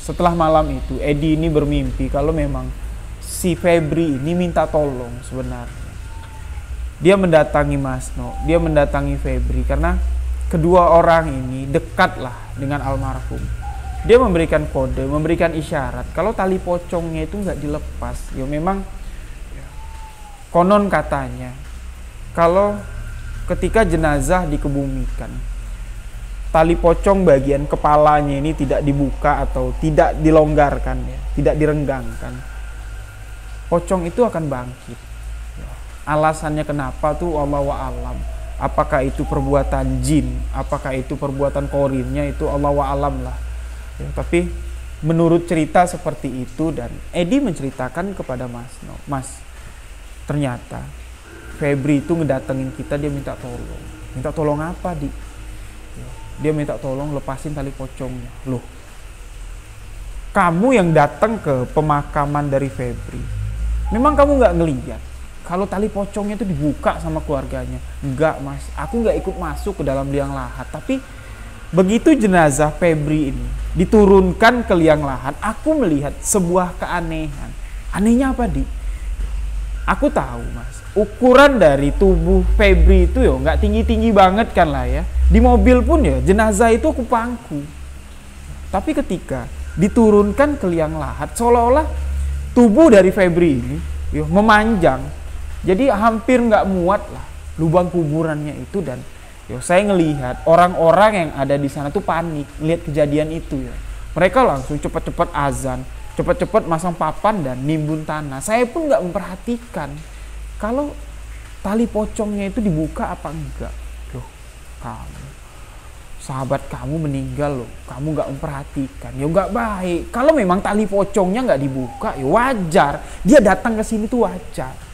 setelah malam itu Edi ini bermimpi kalau memang si Febri ini minta tolong sebenarnya. Dia mendatangi Mas No, dia mendatangi Febri karena kedua orang ini dekatlah dengan almarhum. Dia memberikan kode, memberikan isyarat kalau tali pocongnya itu nggak dilepas. Ya memang konon katanya kalau ketika jenazah dikebumikan, tali pocong bagian kepalanya ini tidak dibuka atau tidak dilonggarkan, ya, tidak direnggangkan, pocong itu akan bangkit. Alasannya kenapa tuh Allahu a'lam. Apakah itu perbuatan jin, apakah itu perbuatan korinnya, itu Allahu a'lam lah. Ya, tapi menurut cerita seperti itu, dan Edi menceritakan kepada Mas No, Mas, ternyata Febri itu ngedatengin kita, dia minta tolong. Minta tolong apa, Di? Dia minta tolong lepasin tali pocongnya. Loh, kamu yang datang ke pemakaman dari Febri, memang kamu nggak ngelihat kalau tali pocongnya itu dibuka sama keluarganya? Enggak, Mas, aku nggak ikut masuk ke dalam liang lahat. Tapi begitu jenazah Febri ini diturunkan ke liang lahat, aku melihat sebuah keanehan. Anehnya apa, Di? Aku tahu, Mas, ukuran dari tubuh Febri itu ya nggak tinggi-tinggi banget kan lah ya. Di mobil pun ya jenazah itu aku pangku. Tapi ketika diturunkan ke liang lahat, seolah-olah tubuh dari Febri ini ya, memanjang. Jadi hampir nggak muat lah lubang kuburannya itu. Dan ya, saya ngelihat orang-orang yang ada di sana tuh panik lihat kejadian itu ya. Mereka langsung cepat-cepat azan, cepat-cepat masang papan dan nimbun tanah. Saya pun nggak memperhatikan kalau tali pocongnya itu dibuka apa enggak. Loh, kamu, sahabat kamu meninggal loh, kamu nggak memperhatikan. Ya nggak baik. Kalau memang tali pocongnya nggak dibuka, ya wajar. Dia datang ke sini tuh wajar.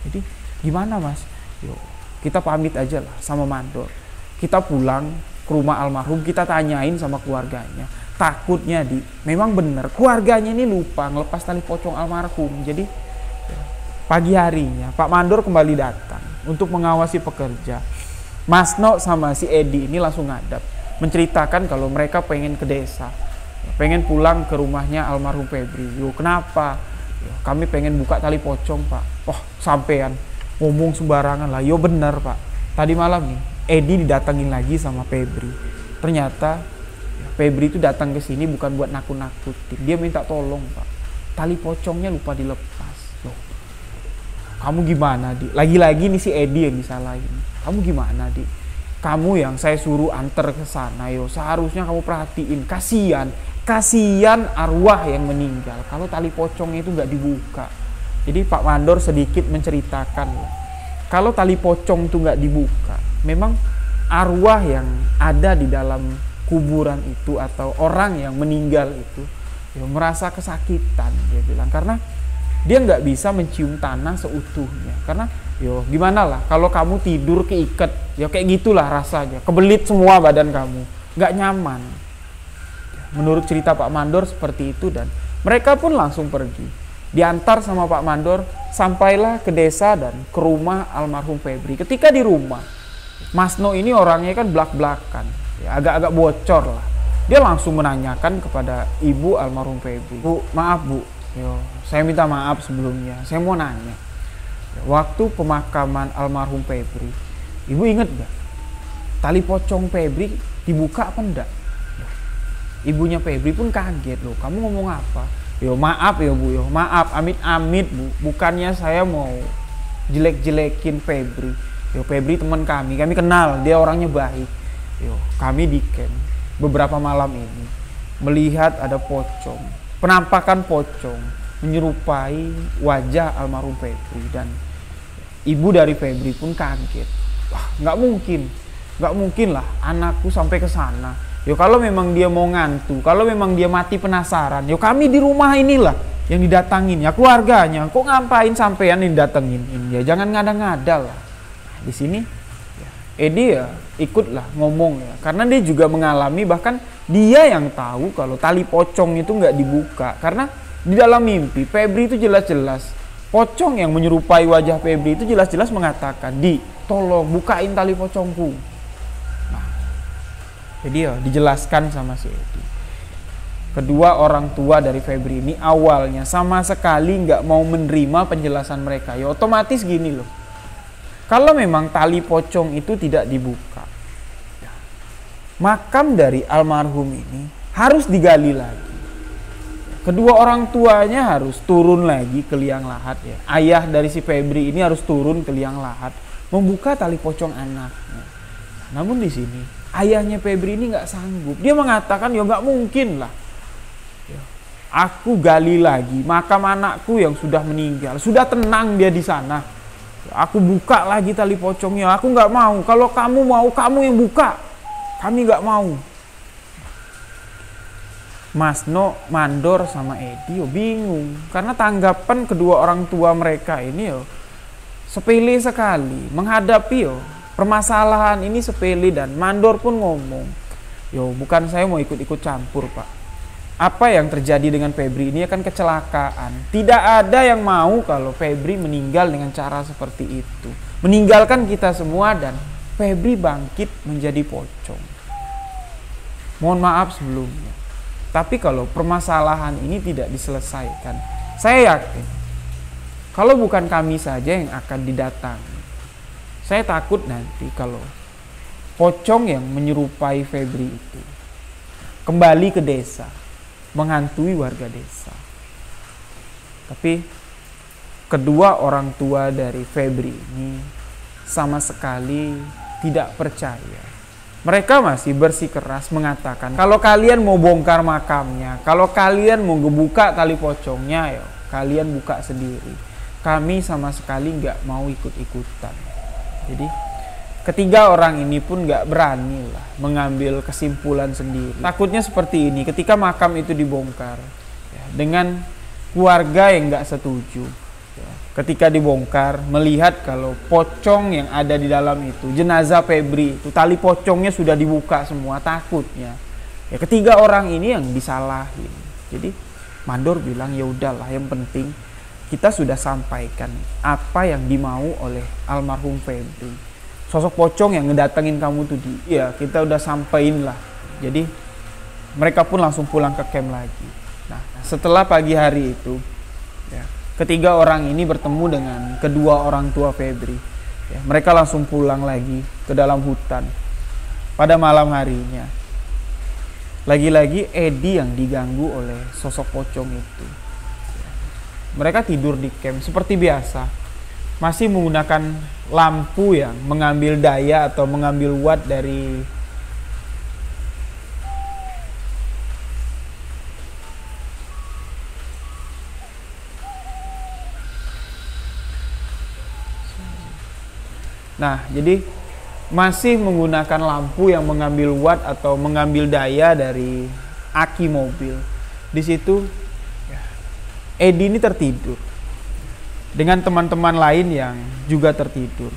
Jadi gimana, Mas? Yuk, kita pamit aja lah sama mandor. Kita pulang ke rumah almarhum, kita tanyain sama keluarganya. Takutnya memang benar keluarganya ini lupa ngelepas tali pocong almarhum. Jadi pagi harinya Pak Mandor kembali datang untuk mengawasi pekerja. Mas No sama si Edi ini langsung ngadap, menceritakan kalau mereka pengen ke desa, pengen pulang ke rumahnya almarhum Febri. Yo, kenapa? Yo, kami pengen buka tali pocong, Pak. Oh, sampean ngomong sembarangan lah. Yo bener, Pak. Tadi malam nih Edi didatengin lagi sama Febri. Ternyata Febri itu datang ke sini bukan buat nakut-nakutin. Dia minta tolong, Pak. Tali pocongnya lupa dilepas. Loh, kamu gimana, Di? Lagi-lagi nih si Edi yang disalahin. Kamu gimana, Di? Kamu yang saya suruh antar ke sana, yo. Seharusnya kamu perhatiin. Kasihan arwah yang meninggal kalau tali pocongnya itu nggak dibuka. Jadi Pak Mandor sedikit menceritakan kalau tali pocong itu nggak dibuka, memang arwah yang ada di dalam kuburan itu atau orang yang meninggal itu ya, merasa kesakitan, dia bilang, karena dia nggak bisa mencium tanah seutuhnya. Karena gimana lah kalau kamu tidur keikat, ya kayak gitulah rasanya, kebelit semua badan kamu, nggak nyaman. Menurut cerita Pak Mandor seperti itu, dan mereka pun langsung pergi. Diantar sama Pak Mandor, sampailah ke desa dan ke rumah almarhum Febri. Ketika di rumah, Mas No ini orangnya kan belak-belakan, ya, agak-agak bocor lah. Dia langsung menanyakan kepada ibu almarhum Febri, "Bu, maaf Bu, saya minta maaf sebelumnya. Saya mau nanya, waktu pemakaman almarhum Febri, Ibu ingat gak? Tali pocong Febri dibuka apa enggak?" Ibunya Febri pun kaget, "Loh, kamu ngomong apa?" Maaf ya Bu, maaf, amit-amit Bu. Bukannya saya mau jelek-jelekin Febri. Febri teman kami kenal, dia orangnya baik. Kami di camp beberapa malam ini melihat ada pocong, penampakan pocong menyerupai wajah almarhum Febri, dan ibu dari Febri pun kaget. Wah, nggak mungkin lah anakku sampai ke sana. Kalau memang dia mau ngantuk, kalau memang dia mati penasaran, kami di rumah inilah yang didatangin, ya keluarganya. Kok ngapain sampean yang didatengin? Ya jangan ngada-ngada lah. Di sini Edi ikutlah ngomong, karena dia juga mengalami, bahkan dia yang tahu kalau tali pocong itu nggak dibuka. Karena di dalam mimpi Febri itu jelas-jelas pocong yang menyerupai wajah Febri itu jelas-jelas mengatakan, "Di, tolong bukain tali pocongku." Jadi dijelaskan sama si Edi. Kedua orang tua dari Febri ini awalnya sama sekali nggak mau menerima penjelasan mereka. Otomatis gini loh, kalau memang tali pocong itu tidak dibuka, makam dari almarhum ini harus digali lagi. Kedua orang tuanya harus turun lagi ke liang lahat, ya. Ayah dari si Febri ini harus turun ke liang lahat membuka tali pocong anaknya. Namun di sini ayahnya Febri ini nggak sanggup. Dia mengatakan, nggak mungkin lah. Aku gali lagi makam anakku yang sudah meninggal, sudah tenang dia di sana. Aku buka lagi tali pocongnya. Aku nggak mau. Kalau kamu mau, kamu yang buka. Kami nggak mau. Mas No, Mandor sama Edi bingung, karena tanggapan kedua orang tua mereka ini sepele sekali menghadapi permasalahan ini, sepele. Dan Mandor pun ngomong, bukan saya mau ikut-ikut campur Pak. Apa yang terjadi dengan Febri ini kan kecelakaan. Tidak ada yang mau kalau Febri meninggal dengan cara seperti itu, meninggalkan kita semua dan Febri bangkit menjadi pocong. Mohon maaf sebelumnya, tapi kalau permasalahan ini tidak diselesaikan, saya yakin kalau bukan kami saja yang akan didatangi. Saya takut nanti kalau pocong yang menyerupai Febri itu kembali ke desa, menghantui warga desa. Tapi kedua orang tua dari Febri ini sama sekali tidak percaya. Mereka masih bersikeras mengatakan, kalau kalian mau bongkar makamnya, kalau kalian mau ngebuka tali pocongnya, kalian buka sendiri. Kami sama sekali nggak mau ikut-ikutan. Jadi ketiga orang ini pun nggak berani lah mengambil kesimpulan sendiri. Takutnya seperti ini, ketika makam itu dibongkar, dengan keluarga yang nggak setuju, ketika dibongkar melihat kalau pocong yang ada di dalam itu, jenazah Febri itu, tali pocongnya sudah dibuka semua, takutnya ketiga orang ini yang disalahin. Jadi Mandor bilang, ya udahlah, yang penting kita sudah sampaikan apa yang dimau oleh almarhum Febri. Sosok pocong yang ngedatengin kamu tuh kita udah sampein lah. Jadi mereka pun langsung pulang ke camp lagi. Nah, setelah pagi hari itu, ketiga orang ini bertemu dengan kedua orang tua Febri. Mereka langsung pulang lagi ke dalam hutan. Pada malam harinya, lagi-lagi Edi yang diganggu oleh sosok pocong itu. Mereka tidur di camp seperti biasa, masih menggunakan lampu yang mengambil daya atau mengambil watt dari jadi masih menggunakan lampu yang mengambil watt atau mengambil daya dari aki mobil. Di situ Edi ini tertidur. dengan teman-teman lain yang juga tertidur.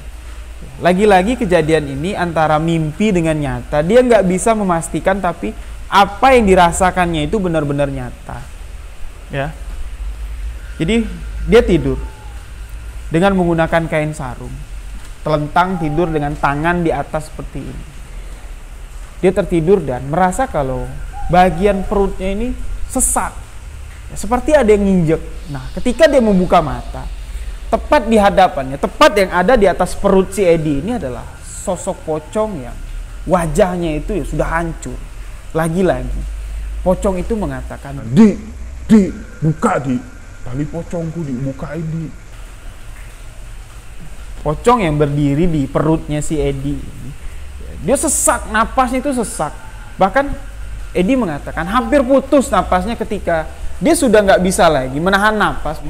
Lagi-lagi kejadian ini antara mimpi dengan nyata. Dia nggak bisa memastikan, tapi apa yang dirasakannya itu benar-benar nyata. Ya. Jadi dia tidur dengan menggunakan kain sarung, telentang tidur dengan tangan di atas seperti ini. Dia tertidur dan merasa kalau bagian perutnya ini sesak, seperti ada yang nginjek. Nah, ketika dia membuka mata, tepat di hadapannya, tepat yang ada di atas perut si Edi ini adalah sosok pocong yang wajahnya itu ya sudah hancur. Lagi-lagi pocong itu mengatakan, Di, buka Di, tali pocongku dibukain Di. Pocong yang berdiri di perutnya si Edi ini, dia sesak, napasnya itu sesak. Bahkan Edi mengatakan hampir putus napasnya ketika dia sudah nggak bisa lagi menahan napas.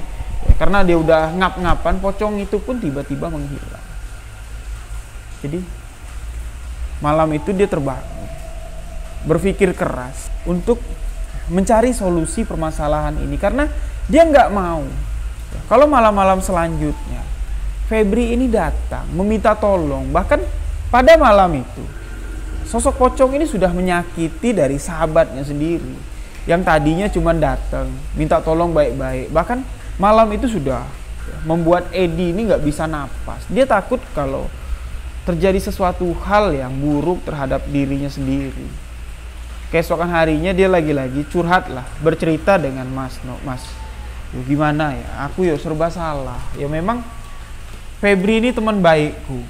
Karena dia udah ngap-ngapan, pocong itu pun tiba-tiba menghilang. Jadi malam itu dia terbangun, berpikir keras untuk mencari solusi permasalahan ini. Karena dia nggak mau kalau malam-malam selanjutnya Febri ini datang meminta tolong. Bahkan pada malam itu sosok pocong ini sudah menyakiti dari sahabatnya sendiri yang tadinya cuma datang minta tolong baik-baik. Bahkan malam itu sudah membuat Edi ini nggak bisa napas. Dia takut kalau terjadi sesuatu hal yang buruk terhadap dirinya sendiri. Keesokan harinya dia lagi-lagi curhat lah, bercerita dengan Mas No. Mas, gimana ya? Aku ya serba salah. Ya memang Febri ini teman baikku.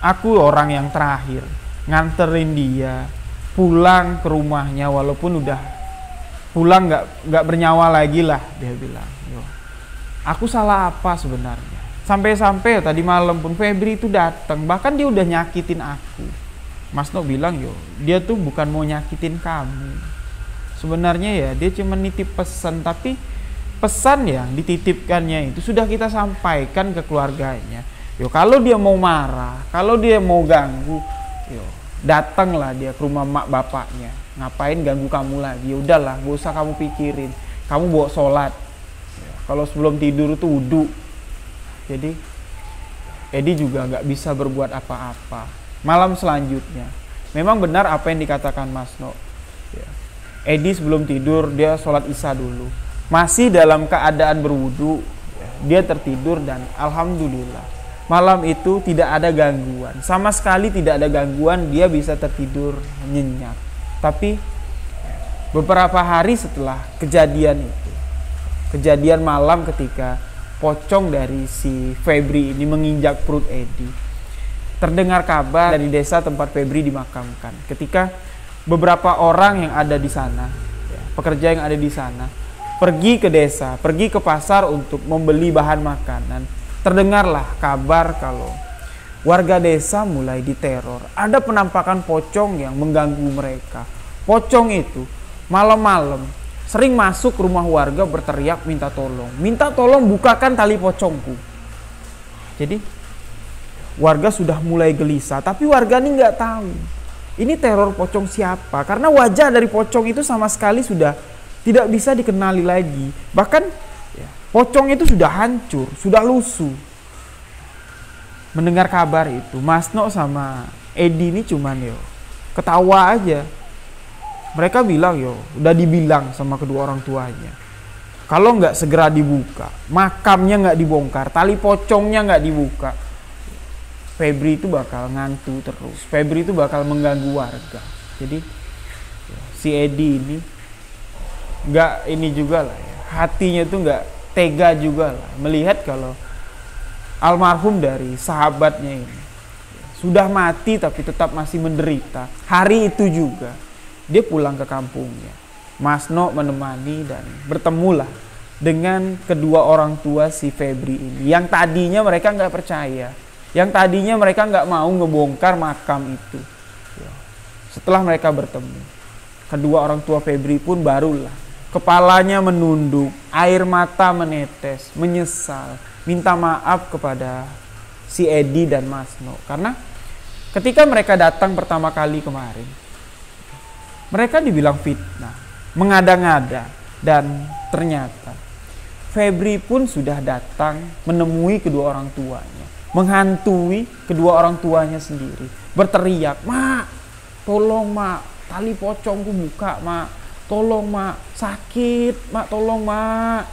Aku orang yang terakhir nganterin dia pulang ke rumahnya walaupun udah pulang nggak bernyawa lagi lah, dia bilang. Yo, aku salah apa sebenarnya? Sampai-sampai tadi malam pun Febri itu datang, bahkan dia udah nyakitin aku. Mas No bilang, yo, dia tuh bukan mau nyakitin kamu. Sebenarnya ya dia cuma nitip pesan, tapi pesan yang dititipkannya itu sudah kita sampaikan ke keluarganya. Yo, kalau dia mau marah, kalau dia mau ganggu, yo, datanglah dia ke rumah mak bapaknya. Ngapain ganggu kamu lagi? Ya udahlah, gak usah kamu pikirin. Kamu bawa sholat. Kalau sebelum tidur itu wudu. Jadi Edi juga nggak bisa berbuat apa-apa. Malam selanjutnya, memang benar apa yang dikatakan Mas No. Edi sebelum tidur dia sholat isya dulu. Masih dalam keadaan berwudu, dia tertidur dan alhamdulillah malam itu tidak ada gangguan. Sama sekali tidak ada gangguan, dia bisa tertidur nyenyak. Tapi beberapa hari setelah kejadian itu, kejadian malam ketika pocong dari si Febri ini menginjak perut Edi, terdengar kabar dari desa tempat Febri dimakamkan. Ketika beberapa orang yang ada di sana, pekerja yang ada di sana, pergi ke desa, pergi ke pasar untuk membeli bahan makanan, terdengarlah kabar kalau warga desa mulai diteror. Ada penampakan pocong yang mengganggu mereka. Pocong itu malam-malam sering masuk ke rumah warga berteriak minta tolong. Minta tolong bukakan tali pocongku. Jadi warga sudah mulai gelisah, tapi warga ini nggak tahu ini teror pocong siapa. Karena wajah dari pocong itu sama sekali sudah tidak bisa dikenali lagi. Bahkan pocong itu sudah hancur, sudah lusuh. Mendengar kabar itu, Mas No sama Edi ini cuman ketawa aja. Mereka bilang udah dibilang sama kedua orang tuanya, kalau nggak segera dibuka, makamnya nggak dibongkar, tali pocongnya nggak dibuka, Febri itu bakal ngantuk terus. Febri itu bakal mengganggu warga. Jadi si Edi ini nggak ini juga lah ya, hatinya tuh nggak tega juga lah melihat kalau almarhum dari sahabatnya ini sudah mati tapi tetap masih menderita. Hari itu juga dia pulang ke kampungnya. Mas No menemani dan bertemulah dengan kedua orang tua si Febri ini, yang tadinya mereka nggak percaya, yang tadinya mereka nggak mau ngebongkar makam itu. Setelah mereka bertemu, kedua orang tua Febri pun barulah kepalanya menunduk, air mata menetes, menyesal, minta maaf kepada si Edi dan Mas No. Karena ketika mereka datang pertama kali kemarin, mereka dibilang fitnah, mengada-ngada, dan ternyata Febri pun sudah datang menemui kedua orang tuanya, menghantui kedua orang tuanya sendiri, berteriak, "Mak, tolong mak, tali pocongku buka mak, tolong mak, sakit mak, tolong mak."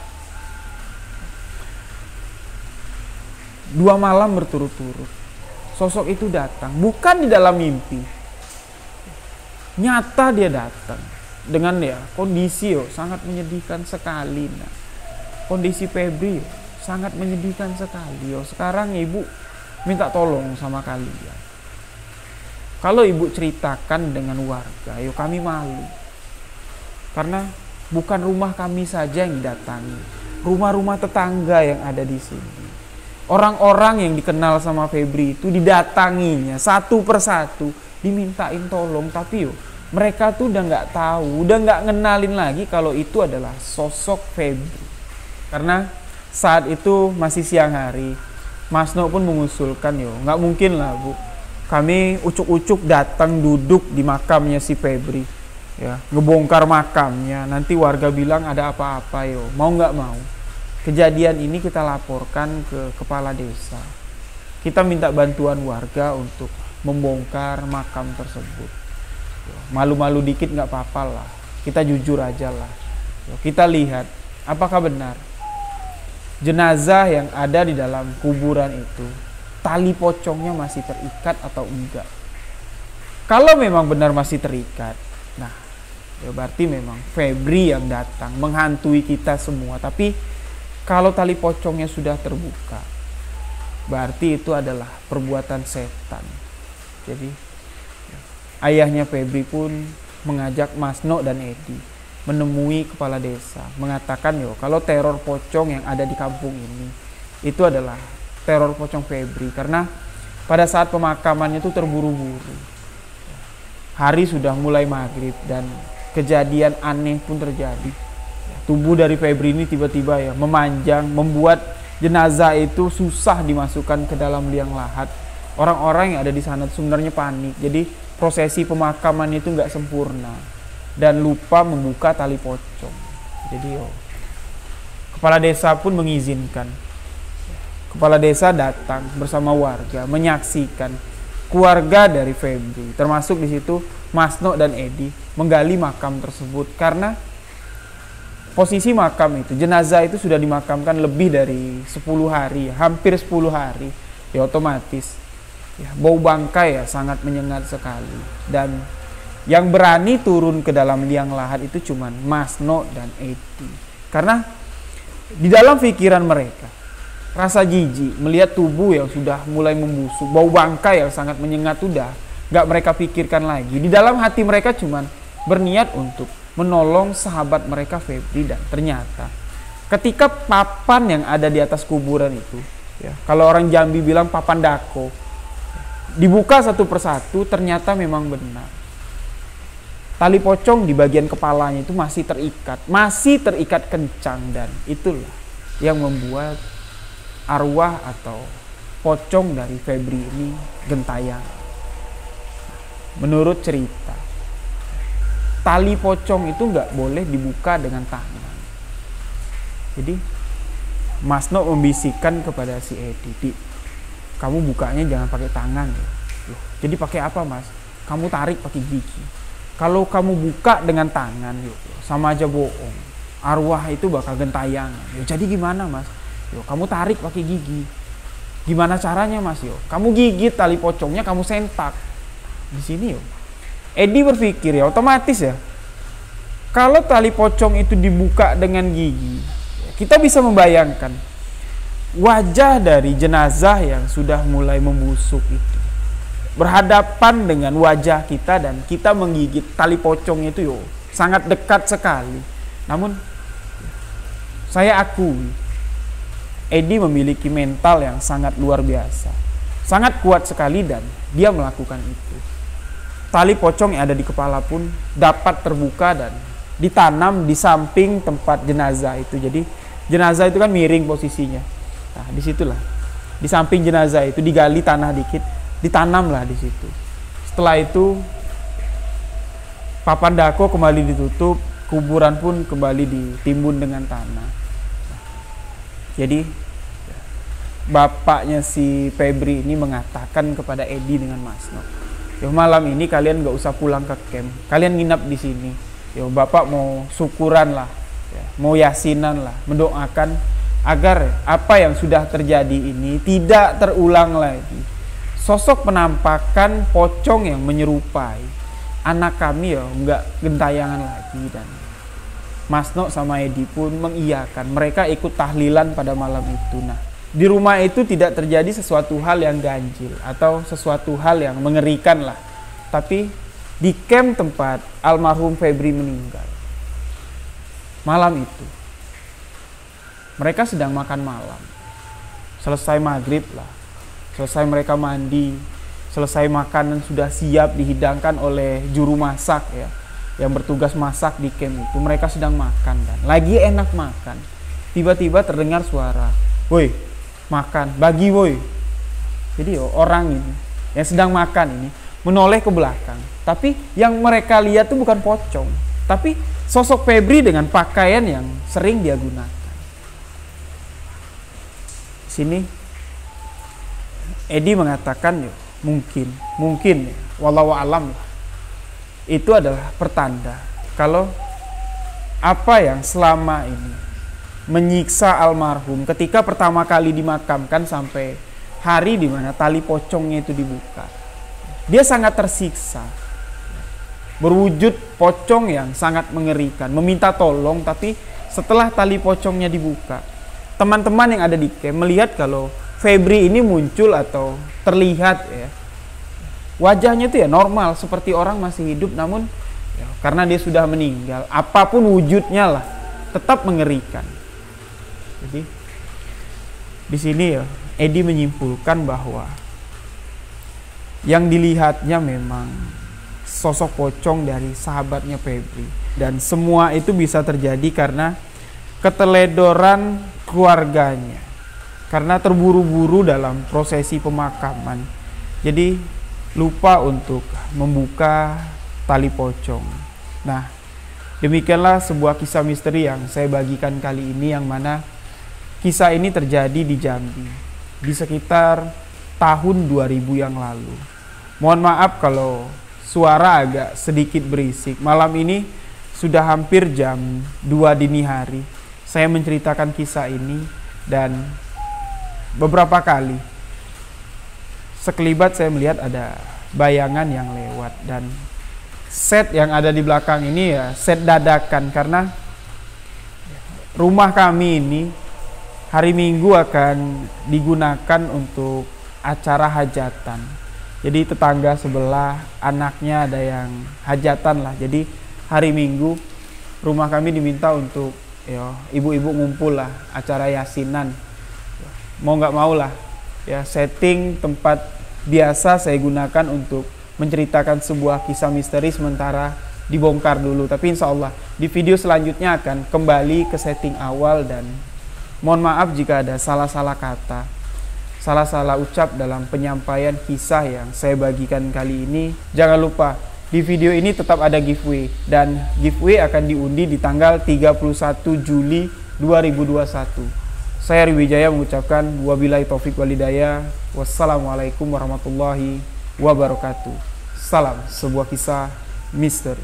2 malam berturut-turut sosok itu datang, bukan di dalam mimpi, nyata dia datang dengan kondisi sangat menyedihkan sekali. Nah, kondisi Febri sangat menyedihkan sekali. Sekarang ibu minta tolong sama kalian. Kalau ibu ceritakan dengan warga, kami malu. Karena bukan rumah kami saja yang didatangi, rumah-rumah tetangga yang ada di sini. Orang-orang yang dikenal sama Febri itu didatanginya satu persatu, dimintain tolong, tapi mereka tuh udah nggak tahu, udah nggak ngenalin lagi kalau itu adalah sosok Febri. Karena saat itu masih siang hari, Mas No pun mengusulkan, nggak mungkin lah Bu, kami ucuk-ucuk datang duduk di makamnya si Febri, ngebongkar makamnya, nanti warga bilang ada apa-apa, mau nggak mau. Kejadian ini kita laporkan ke kepala desa. Kita minta bantuan warga untuk membongkar makam tersebut. Malu-malu dikit nggak apa-apa lah. Kita jujur aja lah. Kita lihat apakah benar jenazah yang ada di dalam kuburan itu tali pocongnya masih terikat atau enggak. Kalau memang benar masih terikat, nah berarti memang Febri yang datang menghantui kita semua. Tapi kalau tali pocongnya sudah terbuka, berarti itu adalah perbuatan setan. Jadi ayahnya Febri pun mengajak Mas No dan Edi menemui kepala desa, mengatakan kalau teror pocong yang ada di kampung ini itu adalah teror pocong Febri, karena pada saat pemakamannya itu terburu-buru. Hari sudah mulai maghrib dan kejadian aneh pun terjadi. Tubuh dari Febri ini tiba-tiba memanjang, membuat jenazah itu susah dimasukkan ke dalam liang lahat. Orang-orang yang ada di sana sebenarnya panik. Jadi prosesi pemakaman itu nggak sempurna dan lupa membuka tali pocong. Jadi kepala desa pun mengizinkan. Kepala desa datang bersama warga menyaksikan keluarga dari Febri, termasuk di situ Mas No dan Edi, menggali makam tersebut. Karena posisi makam itu, jenazah itu sudah dimakamkan lebih dari 10 hari, hampir 10 hari. Otomatis bau bangkai sangat menyengat sekali. Dan yang berani turun ke dalam liang lahat itu cuman Mas No dan Edi. Karena di dalam pikiran mereka rasa jijik melihat tubuh yang sudah mulai membusuk, bau bangkai yang sangat menyengat udah gak mereka pikirkan lagi. Di dalam hati mereka cuman berniat untuk menolong sahabat mereka Febri. Dan ternyata ketika papan yang ada di atas kuburan itu, kalau orang Jambi bilang papan dako, dibuka satu persatu, ternyata memang benar tali pocong di bagian kepalanya itu masih terikat kencang. Dan itulah yang membuat arwah atau pocong dari Febri ini gentayangan. Menurut cerita, tali pocong itu nggak boleh dibuka dengan tangan. Jadi Mas No membisikkan kepada si Edi, kamu bukanya jangan pakai tangan. Jadi pakai apa Mas? Kamu tarik pakai gigi. Kalau kamu buka dengan tangan, sama aja bohong. Arwah itu bakal gentayangan. Jadi gimana Mas? Kamu tarik pakai gigi. Gimana caranya Mas? Kamu gigit tali pocongnya, kamu sentak. Di sini Edi berpikir otomatis kalau tali pocong itu dibuka dengan gigi, kita bisa membayangkan wajah dari jenazah yang sudah mulai membusuk itu berhadapan dengan wajah kita, dan kita menggigit tali pocong itu sangat dekat sekali. Namun saya akui Edi memiliki mental yang sangat luar biasa, sangat kuat sekali, dan dia melakukan itu. Tali pocong yang ada di kepala pun dapat terbuka dan ditanam di samping tempat jenazah itu. Jadi jenazah itu kan miring posisinya. Nah, disitulah di samping jenazah itu digali tanah dikit, ditanamlah di situ. Setelah itu papan dako kembali ditutup, kuburan pun kembali ditimbun dengan tanah. Jadi bapaknya si Febri ini mengatakan kepada Edi dengan Mas Nok, yo malam ini kalian gak usah pulang ke camp, kalian nginap di sini. Yo bapak mau syukuran lah, ya, mau yasinan lah, mendoakan agar apa yang sudah terjadi ini tidak terulang lagi. Sosok penampakan pocong yang menyerupai anak kami ya nggak gentayangan lagi. Dan Mas Nok sama Edi pun mengiyakan, mereka ikut tahlilan pada malam itu. Nah, di rumah itu tidak terjadi sesuatu hal yang ganjil atau sesuatu hal yang mengerikan lah. Tapi di camp tempat almarhum Febri meninggal, malam itu mereka sedang makan malam. Selesai maghrib lah, selesai mereka mandi, selesai makanan sudah siap dihidangkan oleh juru masak ya, yang bertugas masak di camp itu. Mereka sedang makan dan lagi enak makan. Tiba-tiba terdengar suara, "Woi, makan, bagi woi." Jadi orang ini yang sedang makan ini menoleh ke belakang. Tapi yang mereka lihat itu bukan pocong, tapi sosok Febri dengan pakaian yang sering dia gunakan. Sini Edi mengatakan mungkin ya, wallahu alam lah. Itu adalah pertanda kalau apa yang selama ini menyiksa almarhum ketika pertama kali dimakamkan sampai hari di mana tali pocongnya itu dibuka, dia sangat tersiksa. Berwujud pocong yang sangat mengerikan, meminta tolong. Tapi setelah tali pocongnya dibuka, teman-teman yang ada di camp melihat kalau Febri ini muncul atau terlihat ya, wajahnya itu ya normal seperti orang masih hidup, namun ya, karena dia sudah meninggal, apapun wujudnya lah tetap mengerikan. Jadi di sini ya Edi menyimpulkan bahwa yang dilihatnya memang sosok pocong dari sahabatnya Febri, dan semua itu bisa terjadi karena keteledoran keluarganya, karena terburu-buru dalam prosesi pemakaman. Jadi lupa untuk membuka tali pocong. Nah, demikianlah sebuah kisah misteri yang saya bagikan kali ini, yang mana kisah ini terjadi di Jambi di sekitar tahun 2000 yang lalu. Mohon maaf kalau suara agak sedikit berisik. Malam ini sudah hampir jam 2 dini hari. Saya menceritakan kisah ini dan beberapa kali sekelibat saya melihat ada bayangan yang lewat, dan set yang ada di belakang ini ya set dadakan karena rumah kami ini hari Minggu akan digunakan untuk acara hajatan. Jadi tetangga sebelah anaknya ada yang hajatan lah. Jadi hari Minggu rumah kami diminta untuk ya, ibu-ibu ngumpul lah, acara yasinan. Mau nggak mau lah ya, setting tempat biasa saya gunakan untuk menceritakan sebuah kisah misteri sementara dibongkar dulu. Tapi insya Allah di video selanjutnya akan kembali ke setting awal, dan mohon maaf jika ada salah-salah kata, salah-salah ucap dalam penyampaian kisah yang saya bagikan kali ini. Jangan lupa di video ini tetap ada giveaway, dan giveaway akan diundi di tanggal 31 Juli 2021. Saya Rio Wijaya mengucapkan wabillahi taufik walhidayah. Wassalamualaikum warahmatullahi wabarakatuh. Salam sebuah kisah misteri.